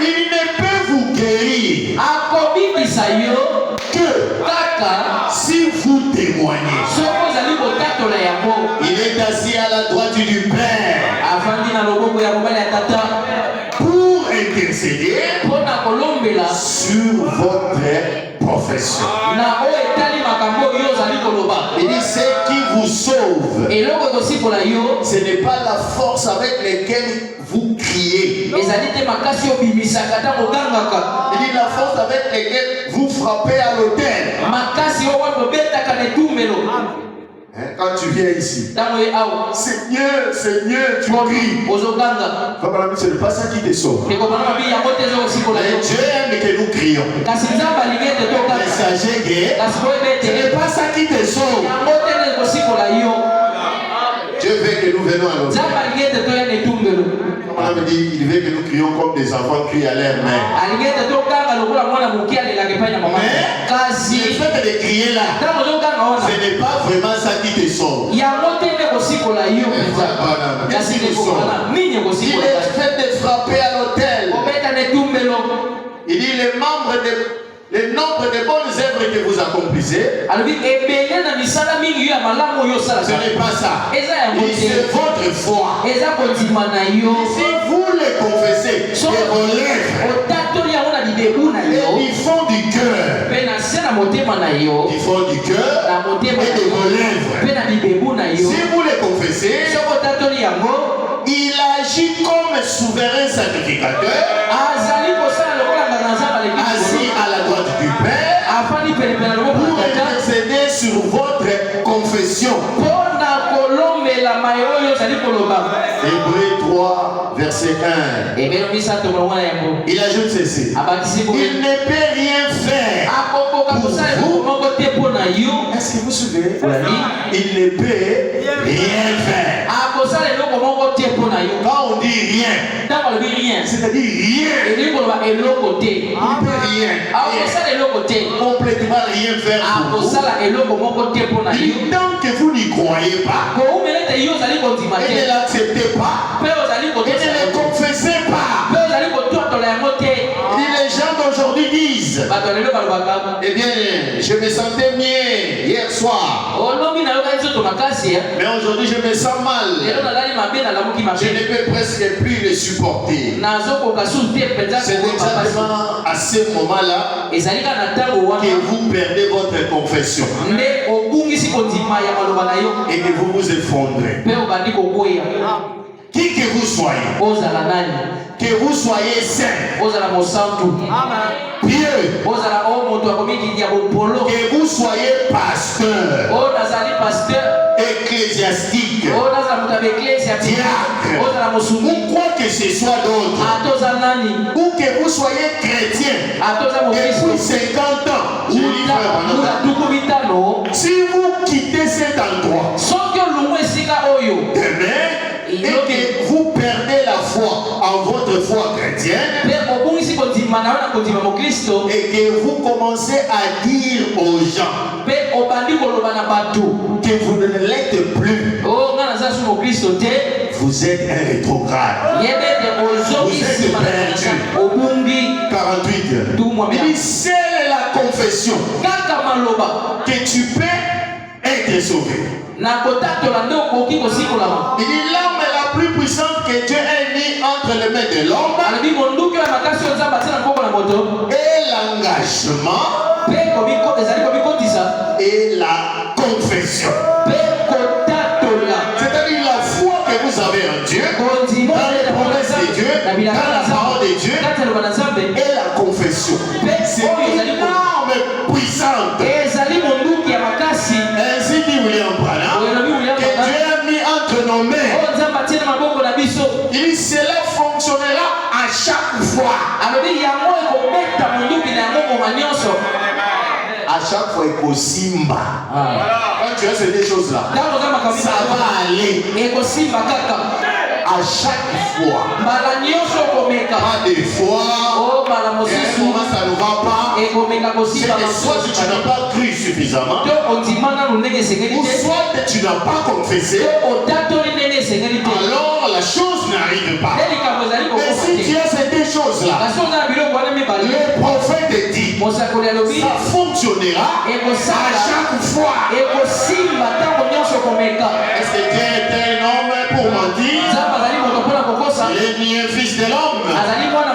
Il ne peut vous guérir que si vous témoignez. Il est assis à la droite du Père pour intercéder sur votre profession. Il dit, ce qui vous sauve, ce n'est pas la force avec laquelle vous criez. Il dit, la force avec laquelle vous frappez à l'autel. Quand tu viens ici, Seigneur, Seigneur, tu cries. Ce n'est pas ça qui te sauve. Mais Dieu aime que nous crions. Messager guerre, ce n'est pas ça qui te sauve. Dieu veut que nous venions à l'autel. On me dit, il veut que nous crions comme des enfants crient à leur mère. Mais le fait de crier là, ce n'est pas vraiment ça qui te sauve. Qu'est-ce qui nous sauve? Il est fait de frapper à l'autel. Il dit le nombre de bonnes œuvres que vous accomplissez, ce n'est pas ça. C'est votre foi. Si vous le confessez de vos lèvres et du fond du cœur, et de vos lèvres, si vous le confessez, il agit comme souverain sacrificateur, assis à la droite du Père, pour intercéder sur votre confession. Hébreux 3, verset 1. Il ajoute ceci. Il ne peut rien faire pour vous. Est-ce que vous suivez? Il ne peut rien faire. Quand on dit rien, c'est-à-dire rien. Il ne peut rien. Complètement rien faire pour vous. Tant que vous n'y croyez pas, et ne l'acceptez pas, et ne le confessez pas. Les gens d'aujourd'hui disent, eh bien, je me sentais mieux hier soir, mais aujourd'hui je me sens mal. Je ne peux presque plus le supporter. C'est exactement à ce moment-là que vous perdez votre confession et que vous vous effondrez. Qui que vous soyez, que vous soyez saint, pieux, que vous soyez pasteur, ecclésiastique, diacre, ou quoi que ce soit d'autre, ou que vous soyez chrétien depuis 50 ans, si vous quittez cet endroit demain, et que vous perdez la foi en votre foi chrétienne, et que vous commencez à dire aux gens que vous ne l'êtes plus, vous êtes un rétrograde. Vous êtes perdu. 48. Il dit, c'est la confession que tu peux être sauvé. Il dit, l'arme la plus puissante que Dieu ait mis entre les mains de l'homme et l'engagement et la confession. C'est-à-dire la foi que vous avez en Dieu, dans les promesses de Dieu, dans la parole de Dieu et la confession. C'est une arme puissante. Ainsi dit William Branham, que Dieu a mis entre nos mains. Il dit cela fonctionnera à chaque fois. À chaque fois, il faut simba. Quand tu as ces deux choses-là, ça va aller. À chaque fois. Pas des fois. Ça ne va pas. C'est que soit tu n'as pas cru suffisamment, ou soit tu n'as pas confessé. Alors la chose n'arrive pas. Mais si tu as ces deux choses-là, le prophète dit, ça fonctionnera à chaque fois. Est-ce que Dieu est un homme pour mentir? Il est ni un fils de l'homme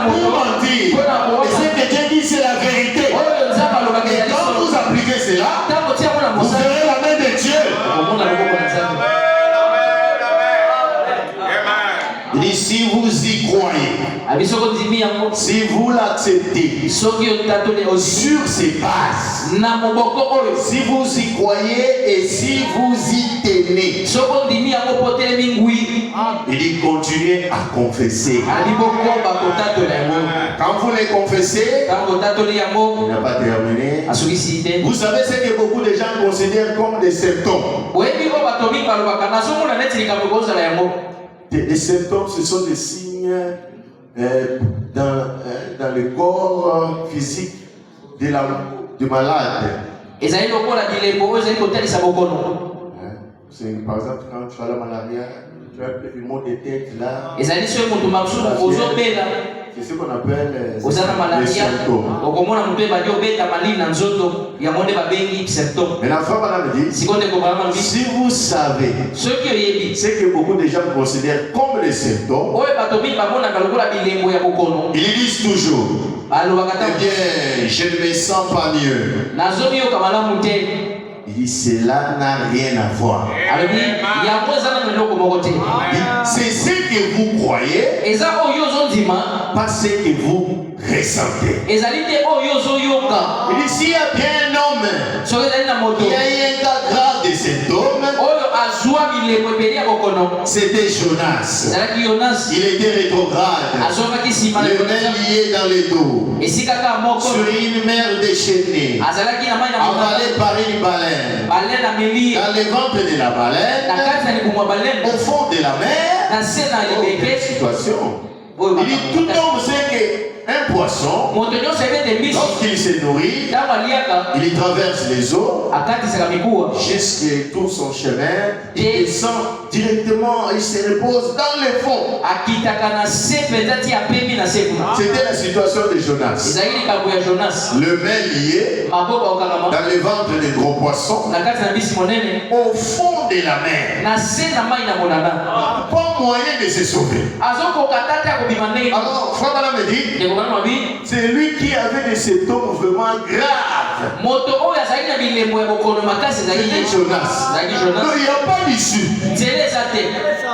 pour mentir. Et ce que Dieu dit, c'est la vérité. Et quand vous appliquez cela, vous verrez la main de Dieu. Il dit, si vous y croyez, si vous l'acceptez sur ces bases, si vous y croyez et si vous y tenez, il dit continuez à confesser. Quand vous les confessez, il n'a pas terminé. Vous savez ce que beaucoup de gens considèrent comme des symptômes. Les symptômes, ce sont des signes dans le corps physique du malade. Par exemple, quand tu as la malaria, tu as un peu de maux de tête là. C'est ce qu'on appelle les symptômes. Mais la femme me dit, si vous savez ce que beaucoup de gens considèrent comme les symptômes, ils disent toujours, eh bien, je ne me sens pas mieux. Il dit, cela n'a rien à voir. C'est ce que vous croyez, pas ce que vous ressentez. Il dit, s'il y a bien un homme qui a eu un cas grave de symptômes, c'était Jonas. Il était rétrograde, le main lié dans le dos, sur une mer déchaînée, avalé par une baleine, dans le ventre de la baleine, au fond de la mer. Quelle situation! Il dit, tout homme sait qu'un poisson, lorsqu'il se nourrit, il traverse les eaux jusqu'à tout son chemin, il descend directement, il se repose dans le fond. C'était la situation de Jonas. Le main lié dans le ventre des gros poissons, au fond de la mer. Pas moyen de se sauver. Alors, Frère Madame me dit, c'est lui qui avait des symptômes vraiment graves. C'était Jonas. Donc il n'y a pas d'issue.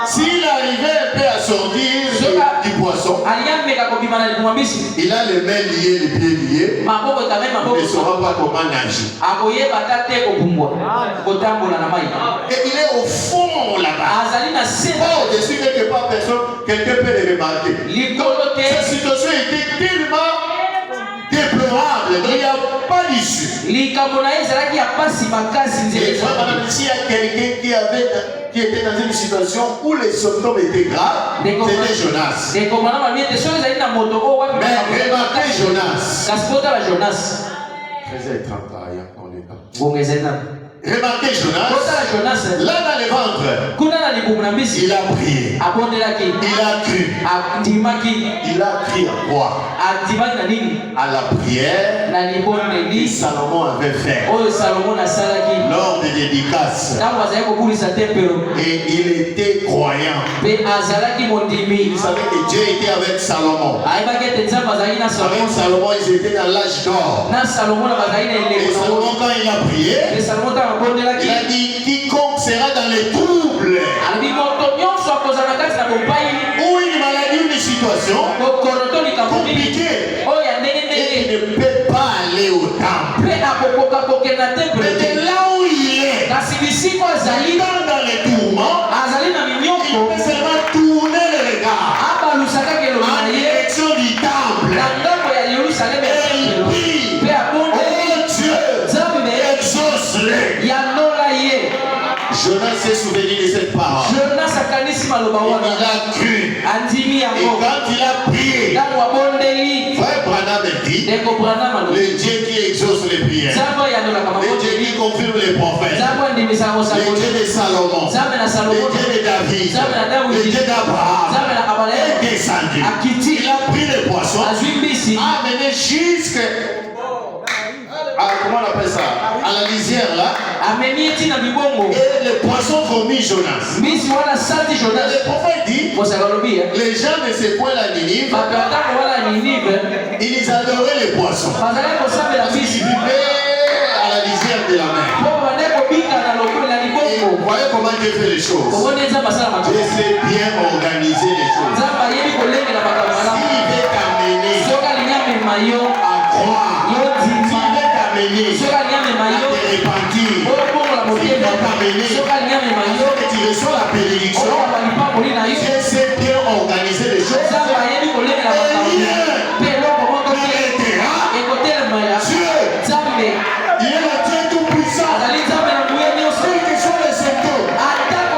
S'il arrivait un peu à sortir du poisson, il a les mains liées, les pieds liés, il ne saura pas comment nager. Et il est au fond là-bas. Pas au-dessus quelque part, quelqu'un peut le remarquer. Cette situation était tellement déplorable, il n'y a pas d'issue. Et s'il y a quelqu'un qui était dans une situation où les symptômes étaient graves, c'était Jonas. Mais remarquez Jonas. Très étrange, on est Remarquez Jonas, là dans le ventre, il a prié, il a cru. Il a cru à quoi? À la prière que Salomon avait fait lors des dédicaces. Et il était croyant. Il savait que Dieu était avec Salomon. Avec Salomon, ils étaient dans l'âge d'or. Et Salomon, quand il a prié, il a dit quiconque sera dans les troubles ou une maladie ou une situation compliquée et il ne peut pas aller au temple. Mais de là où il est, dans les tourments, il peut seulement tourner le regard en direction du temple. Et il prie, oh Dieu, exauce-le. Jonas s'est souvenu de cette parole. Il a cru. Et quand il a prié, Frère Branham dit, le Dieu qui exauce les prières, le Dieu qui confirme les prophètes, le Dieu de Salomon, le Dieu de David, le Dieu d'Abraham est descendu. Il a pris les poissons, a amené jusqu'à comment on appelle ça? À la lisière là. Et les poissons vomit Jonas. Et le prophète dit, les gens de ce point la Ninive, ils adoraient les poissons. Ils vivaient à la lisière de la mer. Et vous voyez comment Dieu fait les choses. Dieu sait bien organiser les choses. S'il veut t'amener à croire, à te repentir, s'il va t'amener que tu reçois la bénédiction, Dieu sait bien organiser les choses. Et rien n'arrêtera Dieu. Il est le Dieu tout-puissant. Quel que soit le secteur,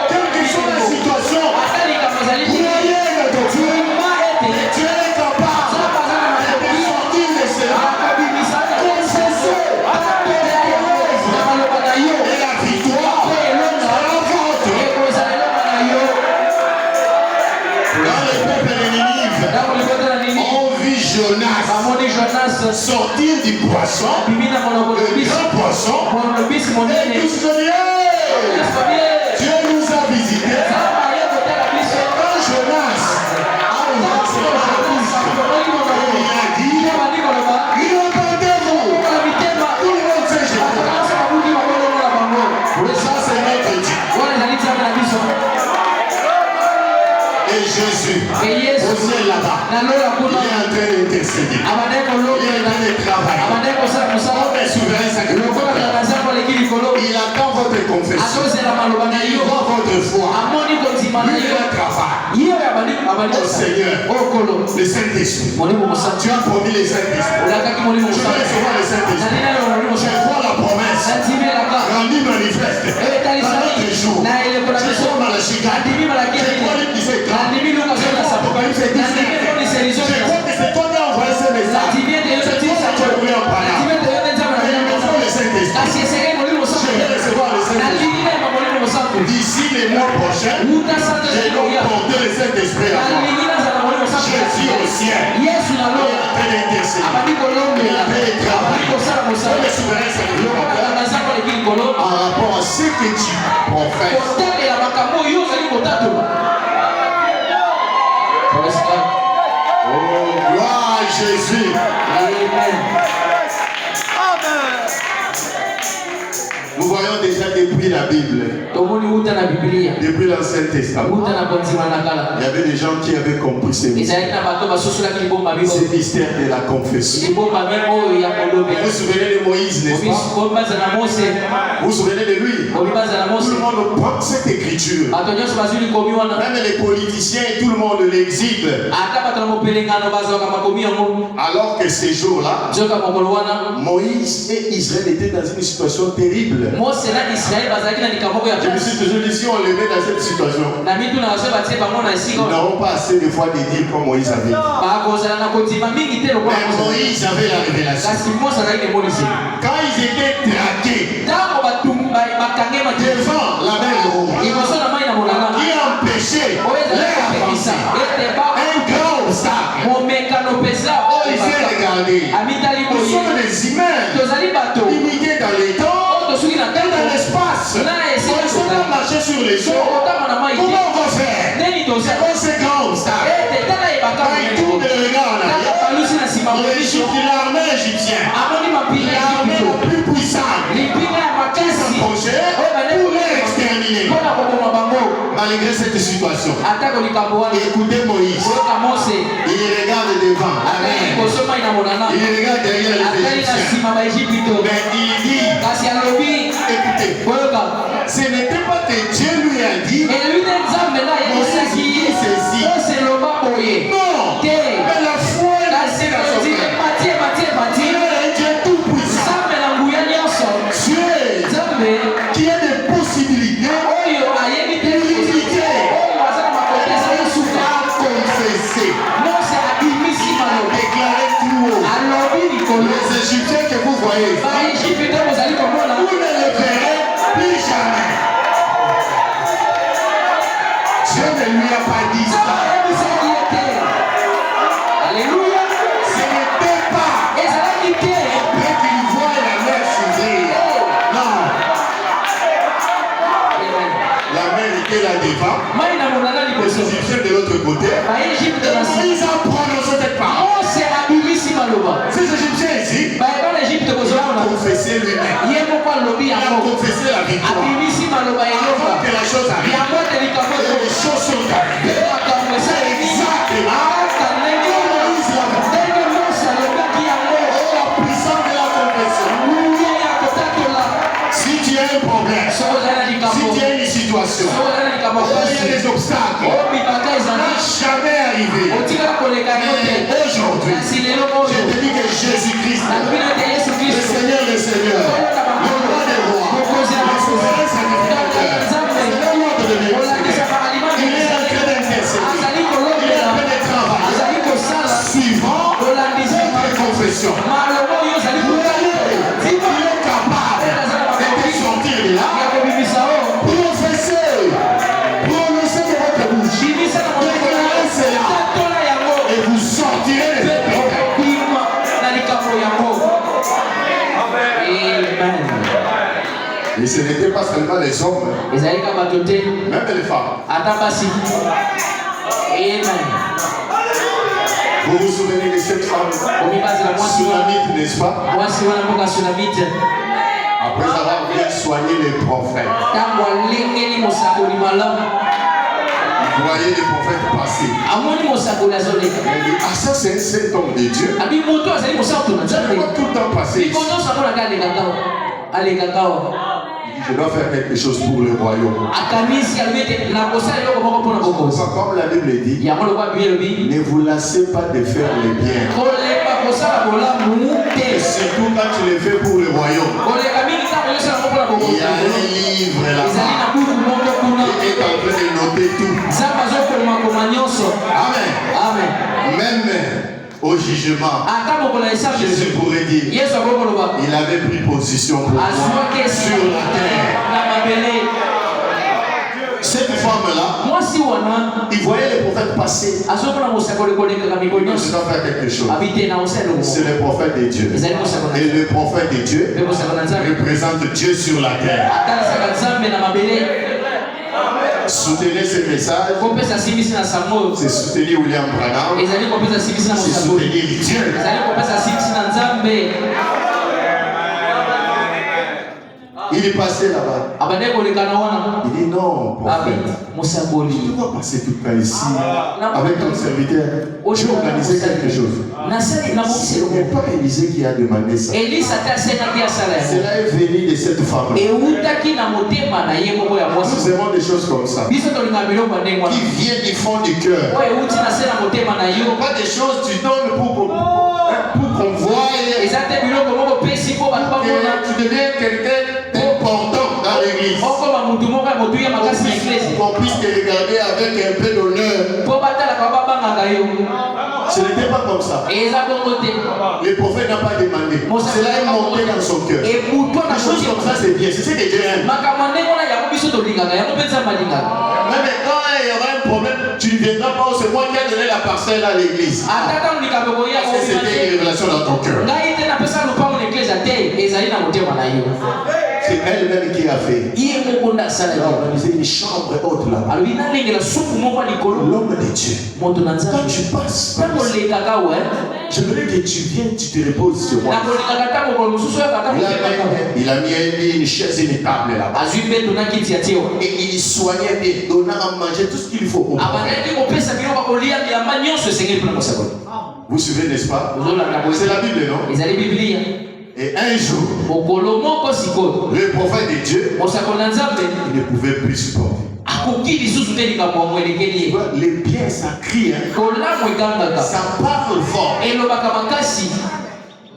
quelle que soit la situation, croyez le Dieu. Dieu est capable de sortir de cela. Jonas sortir du poisson, le grand poisson, et tous Dieu nous a visités. Quand Jonas a ouvert ses bouches, il a dit, répandez-vous. Tout le monde sait Jésus. Ça c'est notre Dieu. Et Jésus, au ciel là-bas, il est en train d'intercéder. Il est en train de travailler. Comme un souverain sacrificateur. Il attend votre confession. Il voit votre foi. Lui, il travaille. Oh Seigneur, le Saint-Esprit. Tu as promis le Saint-Esprit. Je vais recevoir le Saint-Esprit. Je vois la promesse rendue manifeste dans notre jour. Je vois Malachika. Je vois les qui s'éclatent. Je vois Apocalypse 19. Je crois que c'est toi qui as envoyé ce message. C'est toi qui as voulu en parler. Mais il me faut le Saint-Esprit. Je vais recevoir le Saint-Esprit. D'ici les mois prochains, je dois porter le Saint-Esprit à moi. Jésus au ciel. Il est en train d'intercéder. Il est en train de travailler. Le souverain sacrificateur en rapport à ce que tu professes. Oh, gloire à Jésus. Amen. Nous voyons déjà depuis la Bible, depuis l'Ancien Testament, il y avait des gens qui avaient compris ce mystère de la confession. Vous vous souvenez de Moïse, n'est-ce pas? Vous vous souvenez de lui? Tout le monde prend cette écriture. Même les politiciens et tout le monde l'exhibe. Alors que ces jours-là, Moïse et Israël étaient dans une situation terrible. Je me suis toujours dit, si on les met dans cette situation, nous n'aurons pas assez de fois de dire comme Moïse avait dit. Mais Moïse avait la révélation. Quand ils étaient traqués, empêcher l'avancée. Un grand obstacle. Oh, il s'est regardé. Nous sommes des humains limités dans les temps et dans l'espace. On ne sait pas marcher sur les eaux. Comment on va faire? C'est quoi ce grand obstacle? Quand il tourne le regard en arrière, l'armée égyptienne, l'armée la plus puissante, qui s'approchait pour les exterminer. Malgré cette situation, écoutez Moïse, il regarde devant, il regarde derrière les Égyptiens, mais il dit, écoutez, ce n'était pas que Dieu lui a dit, Moïse dit ceci. Non, mais la foi est dans son cœur. Il est Dieu tout puissant. Dieu qui a des possibilités illimitées à confesser, déclarer tout haut. Les Égyptiens que vous voyez, vous ne le verrez plus jamais. Dieu ne lui a pas dit ça. Alléluia. Ce n'était pas après qu'il voit la mer s'ouvrir. Non. La mer était là devant. Les Égyptiens de l'autre côté. Moïse a prononcé cette parole. Ces Égyptiens ici, il a confessé lui-même. Il a confessé la victoire. Avant que la chose arrive, les choses sont arrivées. C'est exactement la puissance de la confession. Si tu as un problème, si tu as une situation, il y a des obstacles, jamais arrivé. Mais aujourd'hui, je te dis que Jésus-Christ, le Seigneur des Seigneurs, le roi des rois, le souverain sacrificateur, c'est le roi de l'univers. Il est en train d'intercéder. Il est en train de travailler suivant votre confession. Vous voyez, il est capable de te sortir de là, professer, prononcer de votre bouche, déclarer cela, et vous sortirez de et ce n'était pas seulement les hommes, même les femmes. Vous vous souvenez de cette femme Sunamite, n'est-ce pas? Après avoir bien soigné les prophètes, vous voyez les prophètes passer. Elle dit, ah ça c'est un saint homme de Dieu. Je ne vais pas tout le temps passer ici. Je dois faire quelque chose pour le royaume. Comme la Bible dit, ne vous lassez pas de faire le bien. Et surtout quand tu le fais pour le royaume. Il y a un livre là-bas qui est en train de noter tout. Amen. Même au jugement, Jésus pourrait dire, il avait pris position pour moi sur la terre. Cette femme-là, il voyait les prophètes passer. Je dois faire quelque chose. C'est le prophète de Dieu. Et le prophète de Dieu représente Dieu sur la terre. Soutenez ce message, c'est soutenir William Branham, c'est soutenir Dieu. Il est passé là-bas. Il dit non, prophète. Tu dois passer tout le temps ici avec ton serviteur. Tu as organisé quelque chose. Ce n'est pas Élisée qui a demandé ça. Cela est venu de cette femme. Nous aimons des choses comme ça, qui viennent du fond du cœur. Pas des choses que tu donnes pour qu'on voie. Tu deviens quelqu'un d'important dans l'église. Qu'on puisse te regarder avec un peu d'honneur. Ce n'était pas comme ça. Le prophète n'a pas demandé. Cela est monté dans son cœur. Des choses comme ça, c'est bien. C'est ce que Dieu aime. Même quand il y aura un problème, tu ne viendras pas, c'est moi qui ai donné la parcelle à l'église. C'était une révélation dans ton cœur. C'est elle-même qui a fait. Elle a organisé une chambre haute là-bas. L'homme de Dieu. Quand tu passes, j'aimerais que tu viennes, tu te reposes sur moi. Il a mis une chaise et une table là-bas. Et il soignait bien, donnant à manger tout ce qu'il faut au prophète. Vous suivez, n'est-ce pas? C'est la Bible, non? Et un jour, le prophète de Dieu, il ne pouvait plus supporter. Les biens, ça crie, ça parle fort.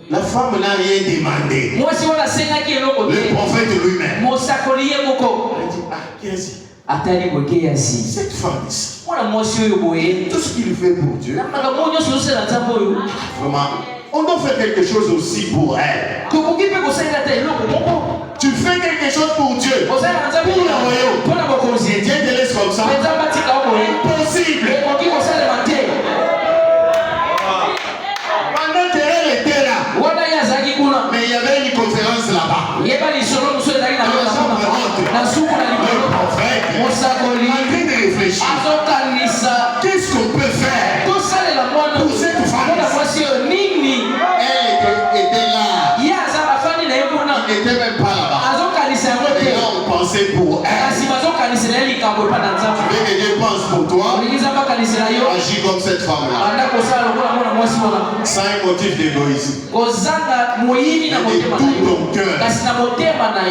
La femme n'a rien demandé. Le prophète lui-même. Il a dit, cette femme ici, tout ce qu'il fait pour Dieu, vraiment, on doit faire quelque chose aussi pour elle. Tu fais quelque chose pour Dieu, pour le royaume. Et Dieu te laisse comme ça. Impossible. Pendant qu'elle était là, mais il y avait une conférence là-bas. Le prophète est en train de réfléchir. Qu'est-ce qu'on peut faire pour cette femme? Elle était là. Il n'était même pas là-bas. Et là, on pensait pour elle. Tu veux que Dieu pense pour toi? Agis comme cette femme-là. Sans un motif d'égoïsme. Mais de tout ton cœur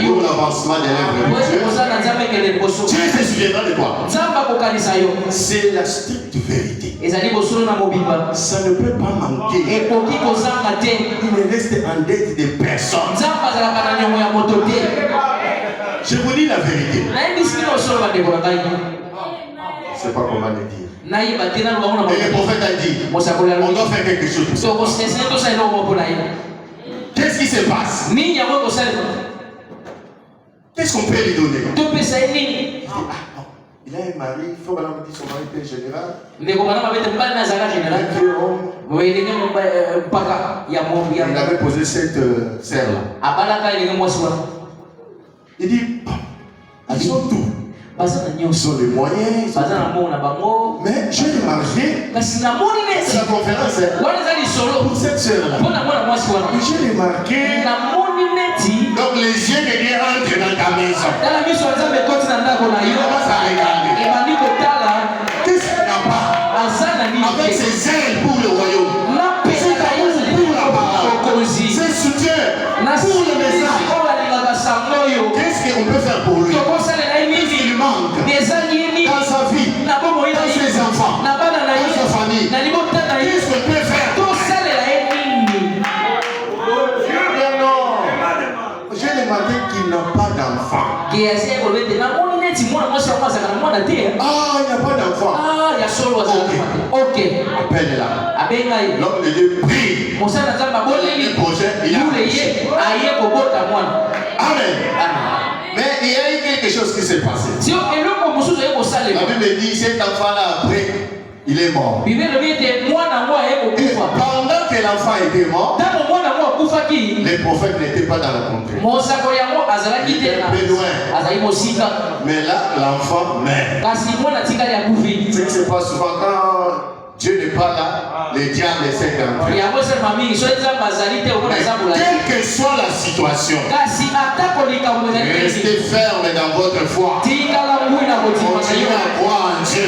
pour l'avancement des lèvres de Dieu. Dieu se souviendra de toi. C'est la stricte vérité. Ça ne peut pas manquer. Il ne reste en dette de personne. Je vous dis la vérité. Je ne sais pas comment le dire. Et le prophète a dit, on doit faire quelque chose pour ça. Qu'est-ce qui se passe? Qu'est-ce qu'on peut lui donner? Il a un mari, il faut que l'homme dise son mari est général. Il avait posé cette serre-là. Il dit, ils ont tout. Ils ont les moyens. Mais j'ai remarqué, c'est la conférence pour cette sœur-là. J'ai remarqué, donc les yeux de Dieu entrent dans ta maison. Il commence à regarder. Qu'est-ce qu'il n'a pas? Avec ses ailes pour le royaume, cet amour pour la parole, ses soutiens pour le message. Qu'est-ce qu'on peut faire pour lui? Qu'est-ce qu'il manque dans sa vie, dans ses enfants, dans sa famille? Qu'est-ce qu'on peut faire? J'ai remarqué qu'il n'a pas d'enfant. Ah, il n'a pas d'enfant. Ok. Appelle-la. L'homme de Dieu prie. Le projet, il a accouché. Amen. Mais il y a eu quelque chose qui s'est passé. La Bible dit cet enfant-là après, il est mort. Et pendant que l'enfant était mort, les prophètes n'étaient pas dans la contrée. Il était un peu loin. Mais là, l'enfant meurt. Ce qui se passe souvent quand Dieu n'est pas là, les diables essaient d'entrer. Quelle que soit la situation, restez ferme dans votre foi. Continuez à croire en Dieu.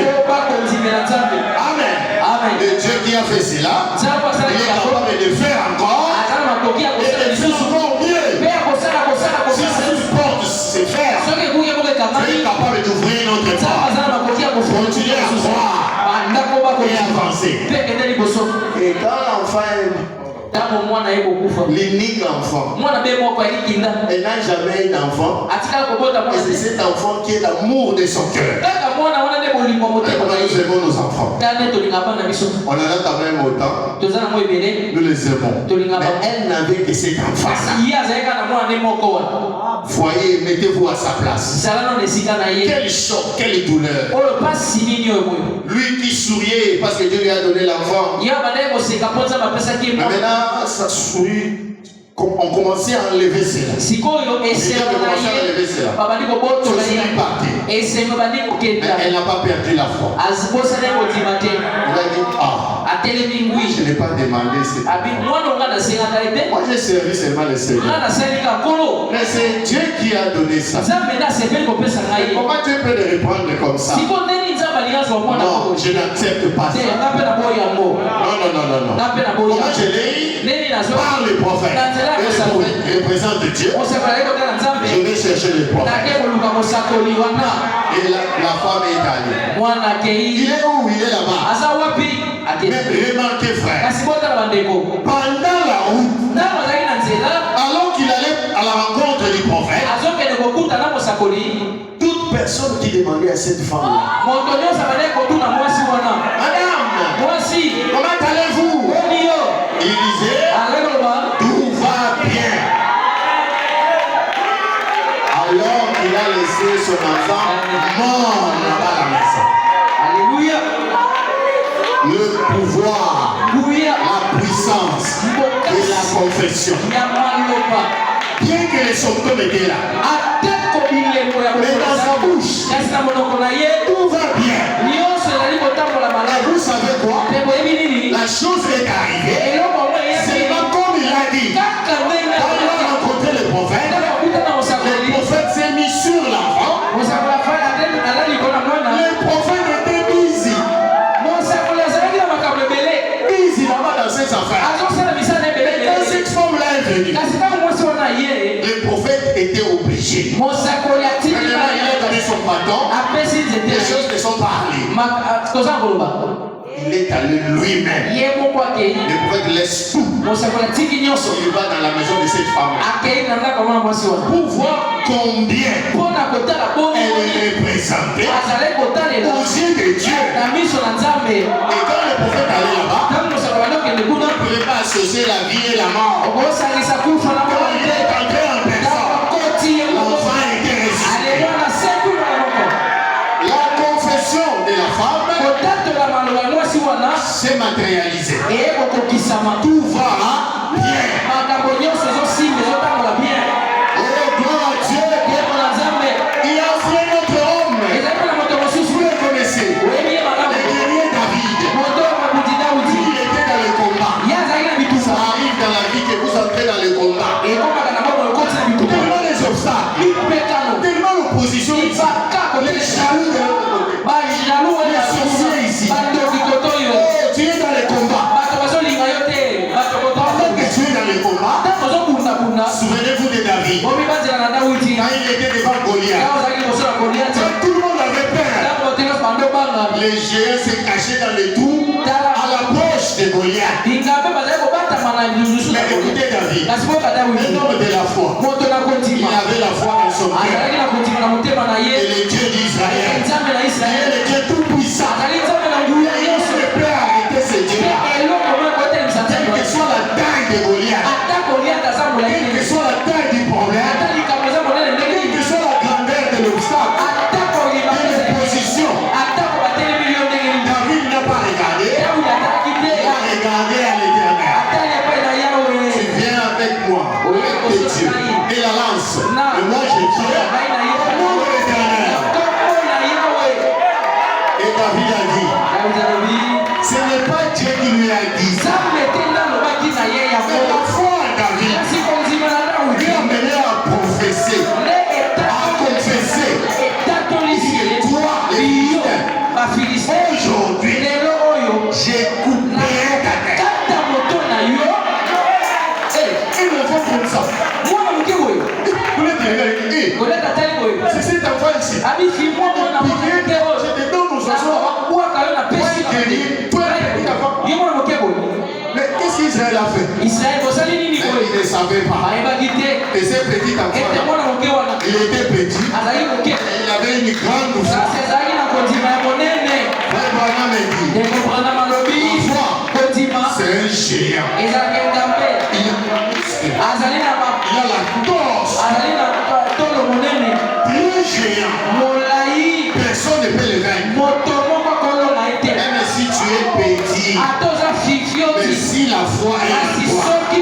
Amen. Le Dieu qui a fait cela, il est capable de faire encore et de faire encore mieux. Si cette porte se ferme, il est capable d'ouvrir notre porte. Continuez à croire et avancer. Et quand l'enfant est l'unique enfant, elle n'a jamais eu d'enfant, et c'est cet enfant qui est l'amour de son cœur. nous aimons nos enfants. On en a quand même autant. Nous les aimons. Mais elle n'avait que cet enfant-là. Voyez, mettez-vous à sa place. Quel choc, quelle douleur. Lui qui souriait parce que Dieu lui a donné l'enfant. Mais maintenant, ça sourit. On commençait à enlever cela. Mais elle n'a pas perdu la foi. Elle a dit, je n'ai pas demandé ça. Moi j'ai servi seulement le Seigneur. Mais c'est Dieu qui a donné ça. Comment tu peux le reprendre comme ça? Non, je n'accepte pas ça. Non. Comment je l'ai eu par le prophète. Le représente Dieu. Je vais chercher le prophète. Et la femme est allée. Il est où? Il est là-bas. Mais remarquez frère, pendant la route, alors qu'il allait à la rencontre du prophète, toute personne qui demandait à cette femme-là, Madame, comment allez-vous? Il disait, tout va bien. Alors qu'il a laissé son enfant mort là-bas à la maison. Alléluia. Le pouvoir, la puissance et la confession. Bien que les symptômes étaient là, mais dans sa bouche, tout va bien. Et vous savez quoi? La chose est arrivée. C'est pas comme il a dit. Quand il a rencontré le prophète s'est mis sur l'enfant. Le prophète était busy. Busy là-bas dans ses affaires. Et quand cette femme-là est venue, le prophète était obligé. Maintenant, il a donné son bâton. Les choses ne sont pas allées. Il est allé lui-même. Le prophète laisse tout. Il va dans la maison de cette femme pour voir combien elle est représentée aux yeux de Dieu. Et quand le prophète allait là-bas, il ne pouvait pas associer la vie et la mort. Quand il est entré en personne, l'enfant était ressuscité. La confession de la femme s'est matérialisée. Tout va bien. Oh gloire à Dieu. Il a fait notre homme. Vous le connaissez. Le guerrier David. Il était dans le combat. Ça arrive dans la vie que vous entrez dans le combat. Tellement les obstacles, tellement l'opposition, les jaloux de l'autre côté, les sorciers ici. Oh, tu es dans le combat. Pendant que tu es dans le combat, souvenez-vous de David. Quand il était devant Goliath, tout le monde avait peur. Les géants se cachaient dans les trous à l'approche de Goliath. Mais écoutez David, un homme de la foi. Il avait la foi dans son cœur. Et le Dieu d'Israël, il est le Dieu tout-puissant. Il ne peut arrêter ce Dieu-là. Quelle que soit la taille de Goliath, quelle que soit la taille du problème, quelle que soit la grandeur de l'obstacle, de l'opposition, David n'a pas regardé. Il a regardé à l'Éternel. Tu viens avec moi, avec Dieu, et la lance. Et moi je viens au nom de l'Éternel. Et David a dit, ce n'est pas Dieu qui lui a dit ça. Mais la foi à David lui a mené à professer, à confesser. Toi, aujourd'hui, j'ai coupé ta tête. Il me faut comme ça. C'est cet enfant ici. J'étais dans nos enfants. Mais qu'est-ce qu'Israël a fait? Mais il ne savait pas. Et ce petit enfant, il était petit. Il avait une grande foi. C'est un géant. Il a la torse. Très géant. Personne ne peut le vaincre. Même si tu es petit, mais si la foi est en toi, tu es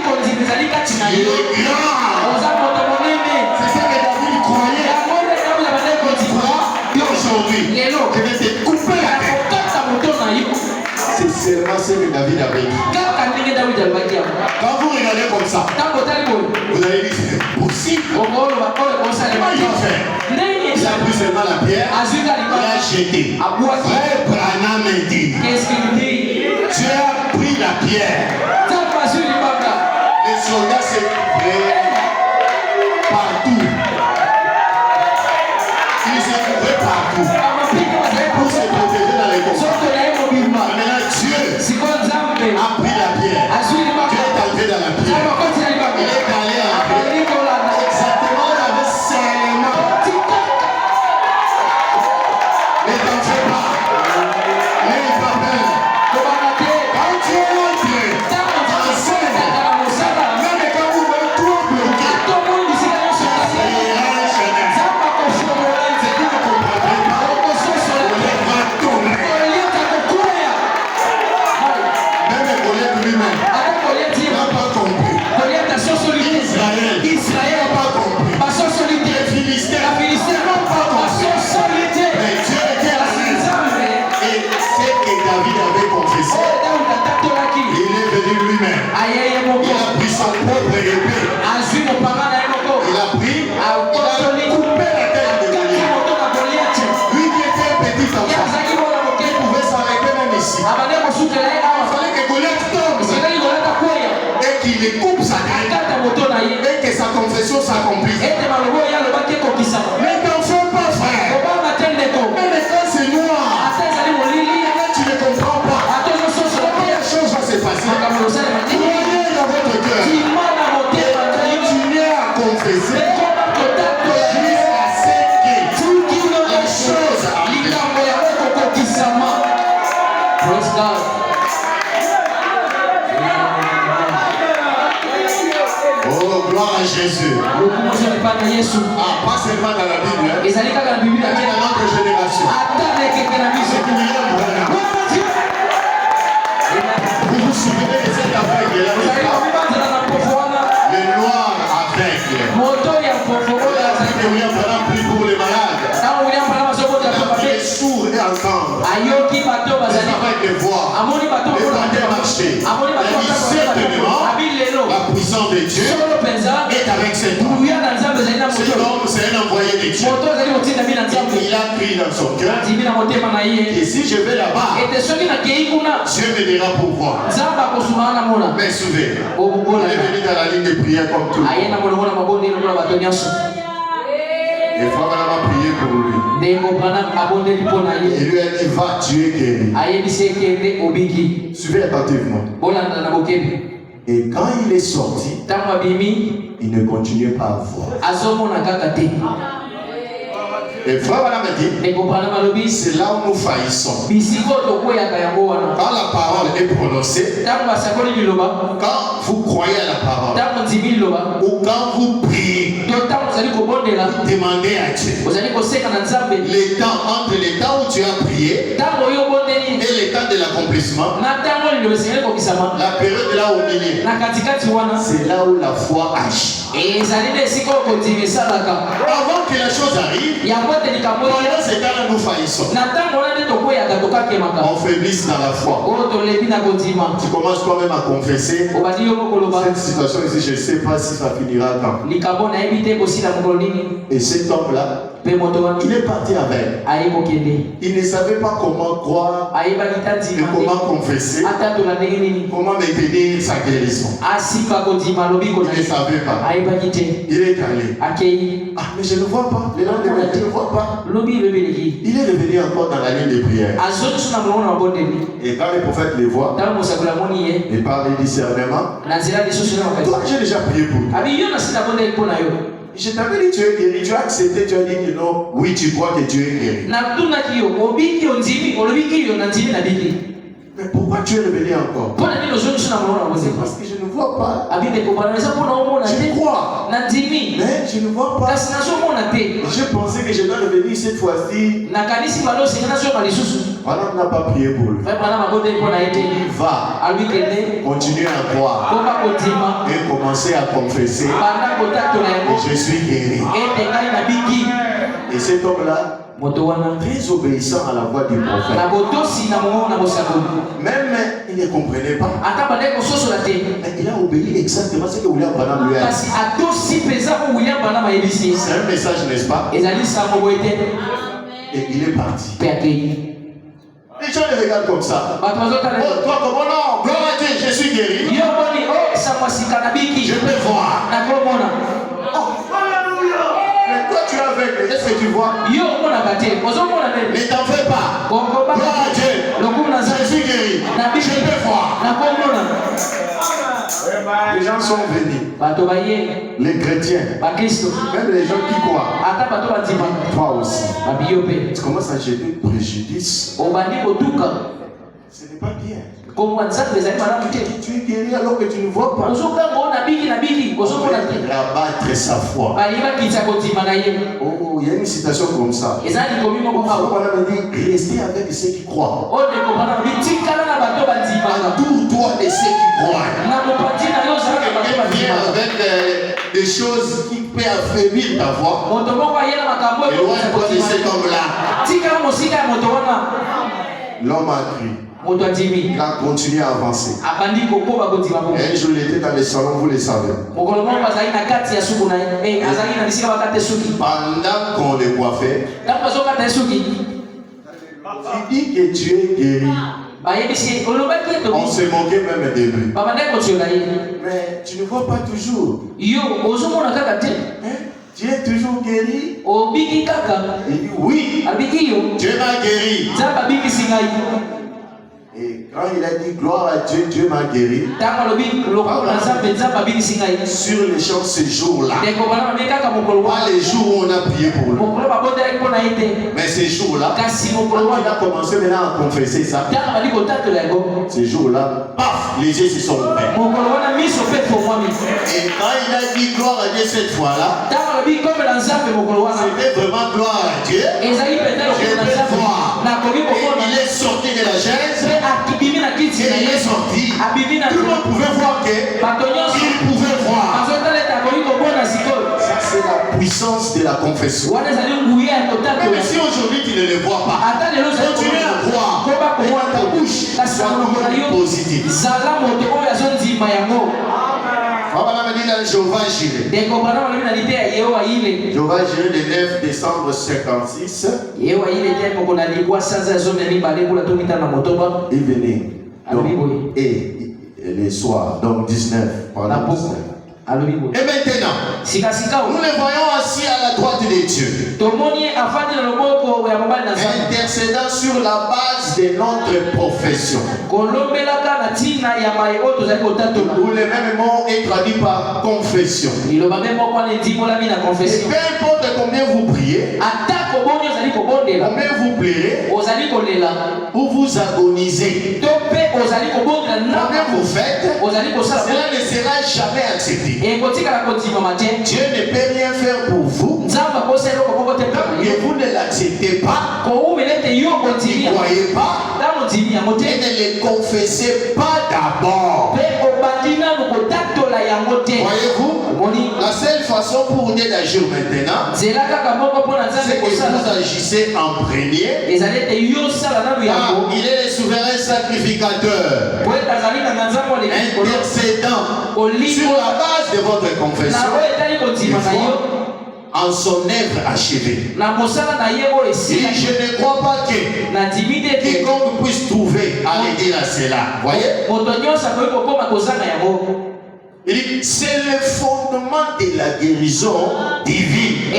grand. C'est ça que David croyait. Et aujourd'hui, je vais te couper la tête. C'est seulement ce que David avait dit. Quand vous regardez comme ça, vous allez dire c'est possible. Comment il va faire? Il a pris seulement la pierre, il a jeté. Frère Branham dit, tu as pris la pierre. Les soldats se trouvaient partout. Ils se trouvaient partout pour se protéger dans les combats. Maintenant Dieu a pris la pierre. Dieu est entré dans la pierre. Il est allé entrer. Exactement, il avait seulement. Ne t'en fais pas. N'aie pas peur. Quand tu es entré, enseigne. Même quand vous voyez tout bloqué, c'est un chemin. C'est que vous ne comprendrez pas. On les va tomber. Même Goliath lui-même n'a pas compris. Israël n'a pas compris. Les Philistins n'ont pas compris. Mais Dieu était assis. Et ce que David avait confessé, il est venu lui-même. Il a pris son propre épée. Il a pris, il a coupé la tête de Goliath. Lui qui était un petit enfant, il pouvait s'arrêter même ici. Il fallait que Goliath tombe et qu'il lui coupe sa tête et que sa confession s'accomplisse. Ne t'en fais pas, frère. Mais quand c'est noir, quand tu ne comprends pas, la chose va se passer. Croyez dans votre cœur et continuez à confesser jusqu'à ce que la chose arrive. Praise God. Oh, gloire à Jésus. Ah, pas seulement dans la Bible, mais dans notre génération. C'est William Branham. Vous vous souvenez de cet aveugle là, le noir aveugle. William Branham prie pour les malades. Les sourds et entendre. Les aveugles voir. Les bandits marcher. Il a dit certainement la puissance de Dieu est avec cet homme. Cet homme, c'est un envoyé de Dieu. Il a crié dans son cœur. Et si je vais là-bas, Dieu me dira pourquoi. Mais souvenez, on est venu dans la ligne de prière comme tout le monde. Et Frère Branham a prié pour lui. Il lui a dit, va, tu es guéri. Suivez attentivement. Et quand il est sorti, il ne continuait pas à voir. Et Frère Branham a dit, c'est là où nous faillissons. Quand la parole est prononcée, quand vous croyez à la parole, ou quand vous priez, vous demandez à Dieu. Le temps entre le temps où tu as prié et le temps de l'accomplissement, la période là au milieu, c'est là où la foi agit. Avant que la chose arrive, pendant ce temps-là, nous faillissons. On faiblisse dans la foi. Tu commences toi-même à confesser. Cette situation ici, je ne sais pas si ça finira quand. Et cet homme-là, il est parti avec. Il ne savait pas comment croire et comment confesser, comment maintenir sa guérison. Il ne savait pas. Il est allé. Ah, mais je ne vois pas. Les lendemains, je ne vois pas. Il est revenu encore dans la ligne de prière. Et quand le prophète les voit, il parle de discernement. Toi, j'ai déjà prié pour toi. Je t'avais dit tu es guéri, tu as accepté, tu as dit que non, oui tu crois que tu es guéri. Mais pourquoi tu es revenu encore? C'est parce que je ne vois pas. Je crois, mais je ne vois pas. Je pensais que je dois revenir cette fois-ci. Voilà, on n'a pas prié pour lui. Va, continue à croire et commencer à confesser que je suis guéri. Et cet homme-là, très obéissant à la voix du prophète. Même il ne comprenait pas. Mais il a obéi exactement ce que William Branham lui a dit. C'est un message, n'est-ce pas? Et il est parti. Les gens les regardent comme ça. Oh, toi, comment non? Gloire à Dieu, je suis guéri. Je peux voir. Mais toi tu es aveugle, est-ce que tu vois? Ne t'en fais pas. Gloire à Dieu. Je suis guéri. Je peux voir. Les gens sont venus. Les chrétiens. Même les gens qui croient. Toi aussi. Tu commences à jeter préjudice. Ce n'est pas bien. Tu es guéri alors que tu ne vois pas. On va rabattre sa foi. Oh, il y a une citation comme ça. On va dire restez avec ceux qui croient. Entoure-toi de ceux qui croient. Viens avec des choses qui peuvent affaiblir ta foi. Éloigne-toi de cet homme-là. L'homme a crié. Il a continué à avancer. Un jour, il était dans les salons, vous le savez. Pendant qu'on le coiffait, il dit que tu es guéri. On se moquait même de lui. Mais tu ne vois pas toujours. Tu es toujours guéri? Il dit oui. Dieu m'a guéri. Et quand il a dit gloire à Dieu, Dieu m'a guéri. Sur les champs ce jour-là. Pas les jours où on a prié pour lui. Mais ces jours-là, quand il a commencé maintenant à confesser ça, ces jours-là, paf, les yeux se sont ouverts. Et quand il a dit gloire à Dieu cette fois-là, c'était vraiment gloire à Dieu. Je peux voir. Et il est sorti de la chaise. Et il est sorti. Tout le monde pouvait voir qu'il pouvait voir. Ça, c'est la puissance de la confession. Même si aujourd'hui tu ne le vois pas, continue à croire. Et dans ta bouche, soit toujours positif. Jéhovah Jireh. Jéhovah Jireh le 9 décembre 56. Il venait. Et le soir, donc 19. Et maintenant, nous les voyons assis à la droite de Dieu, intercédant sur la base de notre profession. Où le même mot est traduit par confession. Et peu importe combien vous priez, combien vous pleurez, ou vous agonisez, combien vous faites, cela ne sera jamais accepté. Dieu ne peut rien faire pour vous. Et vous ne l'acceptez pas. N'y croyez pas. Et ne le confessez pas d'abord. Voyez-vous, la seule façon pour vous d'agir maintenant, c'est que vous agissez en premier. Car il est le souverain sacrificateur, intercédant sur la base de votre confession en son œuvre achevée. Et je ne crois pas que quiconque puisse trouver à l'aider à cela. Voyez? Il dit, c'est le fondement de la guérison divine.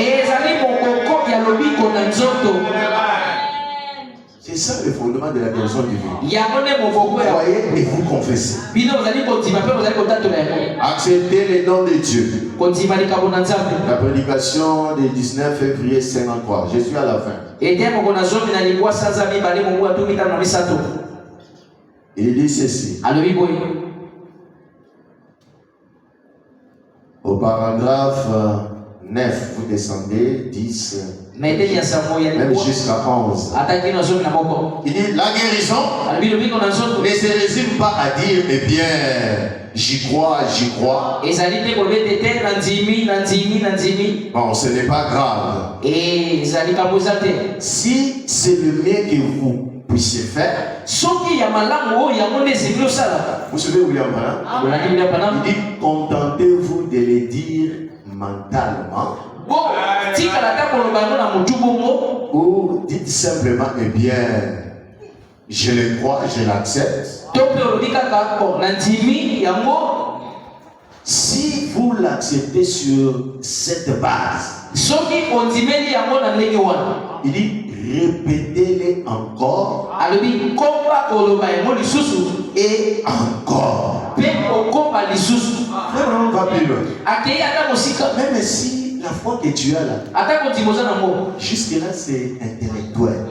C'est ça le fondement de la guérison divine. Croyez et vous confessez. Acceptez les noms de Dieu. La prédication du 19 février 53. Je suis à la fin. Il dit ceci. Au paragraphe 9, vous descendez 10, même jusqu'à 11. Il dit la guérison ne se résume pas à dire eh bien, j'y crois, j'y crois. Bon, ce n'est pas grave. Si c'est le mieux que vous puissiez faire, vous savez William Branham, il dit contentez-vous de le dire mentalement. Ou dites simplement eh bien, je le crois, je l'accepte. Si vous l'acceptez sur cette base, il dit répétez-les encore et encore. Vraiment, va plus loin. Même si la foi que tu as là, jusque-là c'est intellectuel,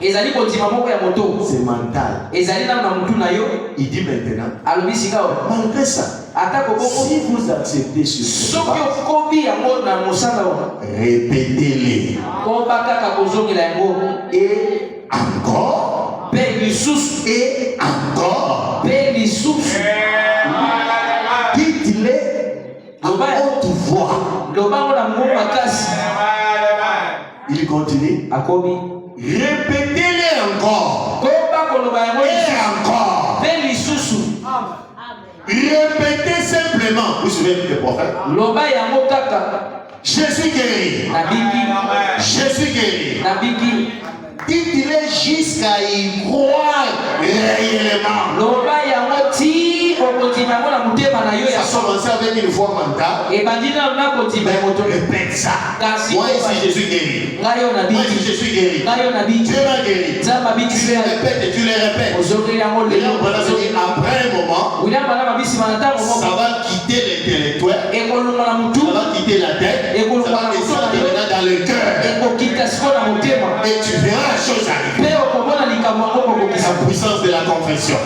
c'est mental. Il dit maintenant, malgré ça, si vous acceptez sur cette base, répétez-les et encore et encore. Dites-les à haute voix. Il continue. Répétez-les encore et encore. Répétez simplement. Vous savez le prophète. Je suis guéri. Je suis guéri. Dites-les jusqu'à y croire réellement. Ça commence avec une foi mentale. Répète ça. Moi ici je suis guéri. Moi ici je suis guéri. Dieu m'a guéri. Tu les répètes et tu les répètes. Après un moment, ça va quitter l'intellectuel. Ça va quitter la tête. Ça va descendre dans le cœur. Et tu verras la chose arriver. La puissance de la confession.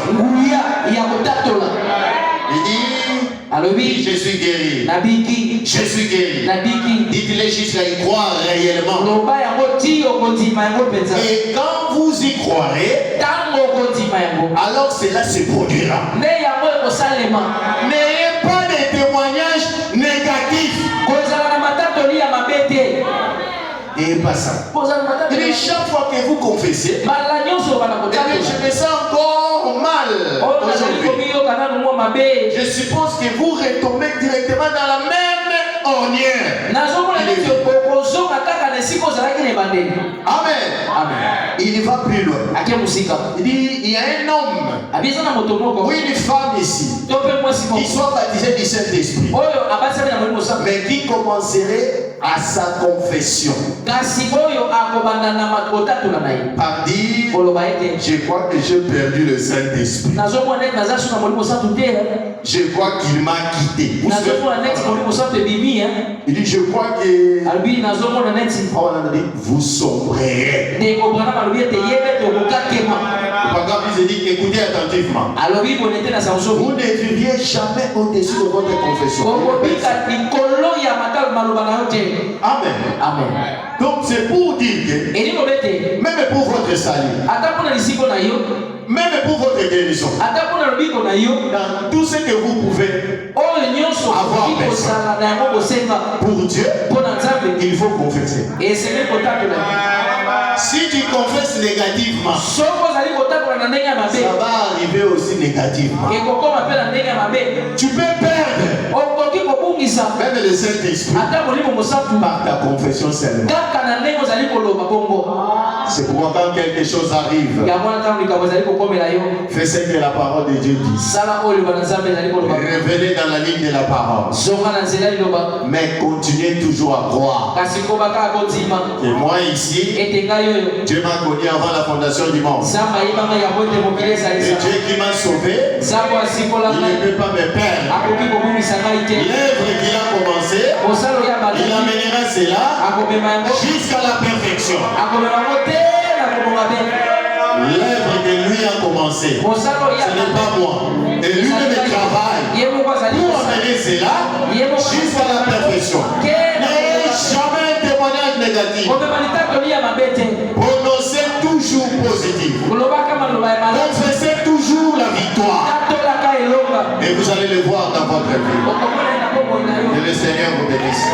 Il dit, je suis guéri. Je suis guéri. Dites-les jusqu'à y croire réellement. Et quand vous y croirez, alors cela se produira. N'ayez pas de témoignages négatifs. Et pas ça. Et chaque fois que vous confessez, je me sens encore mal aujourd'hui. Je suppose que vous retombez directement dans la même ornière. Amen. Il va plus loin. Il dit, il y a un homme ou une femme ici qui soit baptisé du Saint-Esprit, mais qui commencerait à sa confession par dire, je crois que j'ai perdu le Saint-Esprit. Je crois qu'il m'a quitté. Il dit, je crois que vous sombrerez. Il dit, écoutez attentivement. Vous ne vivriez jamais au-dessus de votre confession. Amen. Donc c'est pour dire que même pour votre salut, même pour votre guérison, dans tout ce que vous pouvez avoir besoin pour Dieu, il faut confesser. Si tu confesses négativement, ça va arriver aussi négativement. Tu peux perdre même le Saint-Esprit par ta confession seulement. C'est pourquoi quand quelque chose arrive, fais ce que la parole de Dieu dit. Revenez dans la ligne de la parole. Mais continuez toujours à croire. Et moi ici, Dieu m'a connu avant la fondation du monde. Et Dieu qui m'a sauvé, il ne peut pas me perdre. L'œuvre qu'il a commencé, il amènera cela jusqu'à la perfection. L'œuvre que lui a commencé, ce n'est pas moi. Et lui-même travaille pour amener cela jusqu'à la perfection. Mais jamais un témoignage négatif. Prononcez toujours positif. Confessez toujours la victoire. Et vous allez le voir dans votre vie. Que le Seigneur vous bénisse.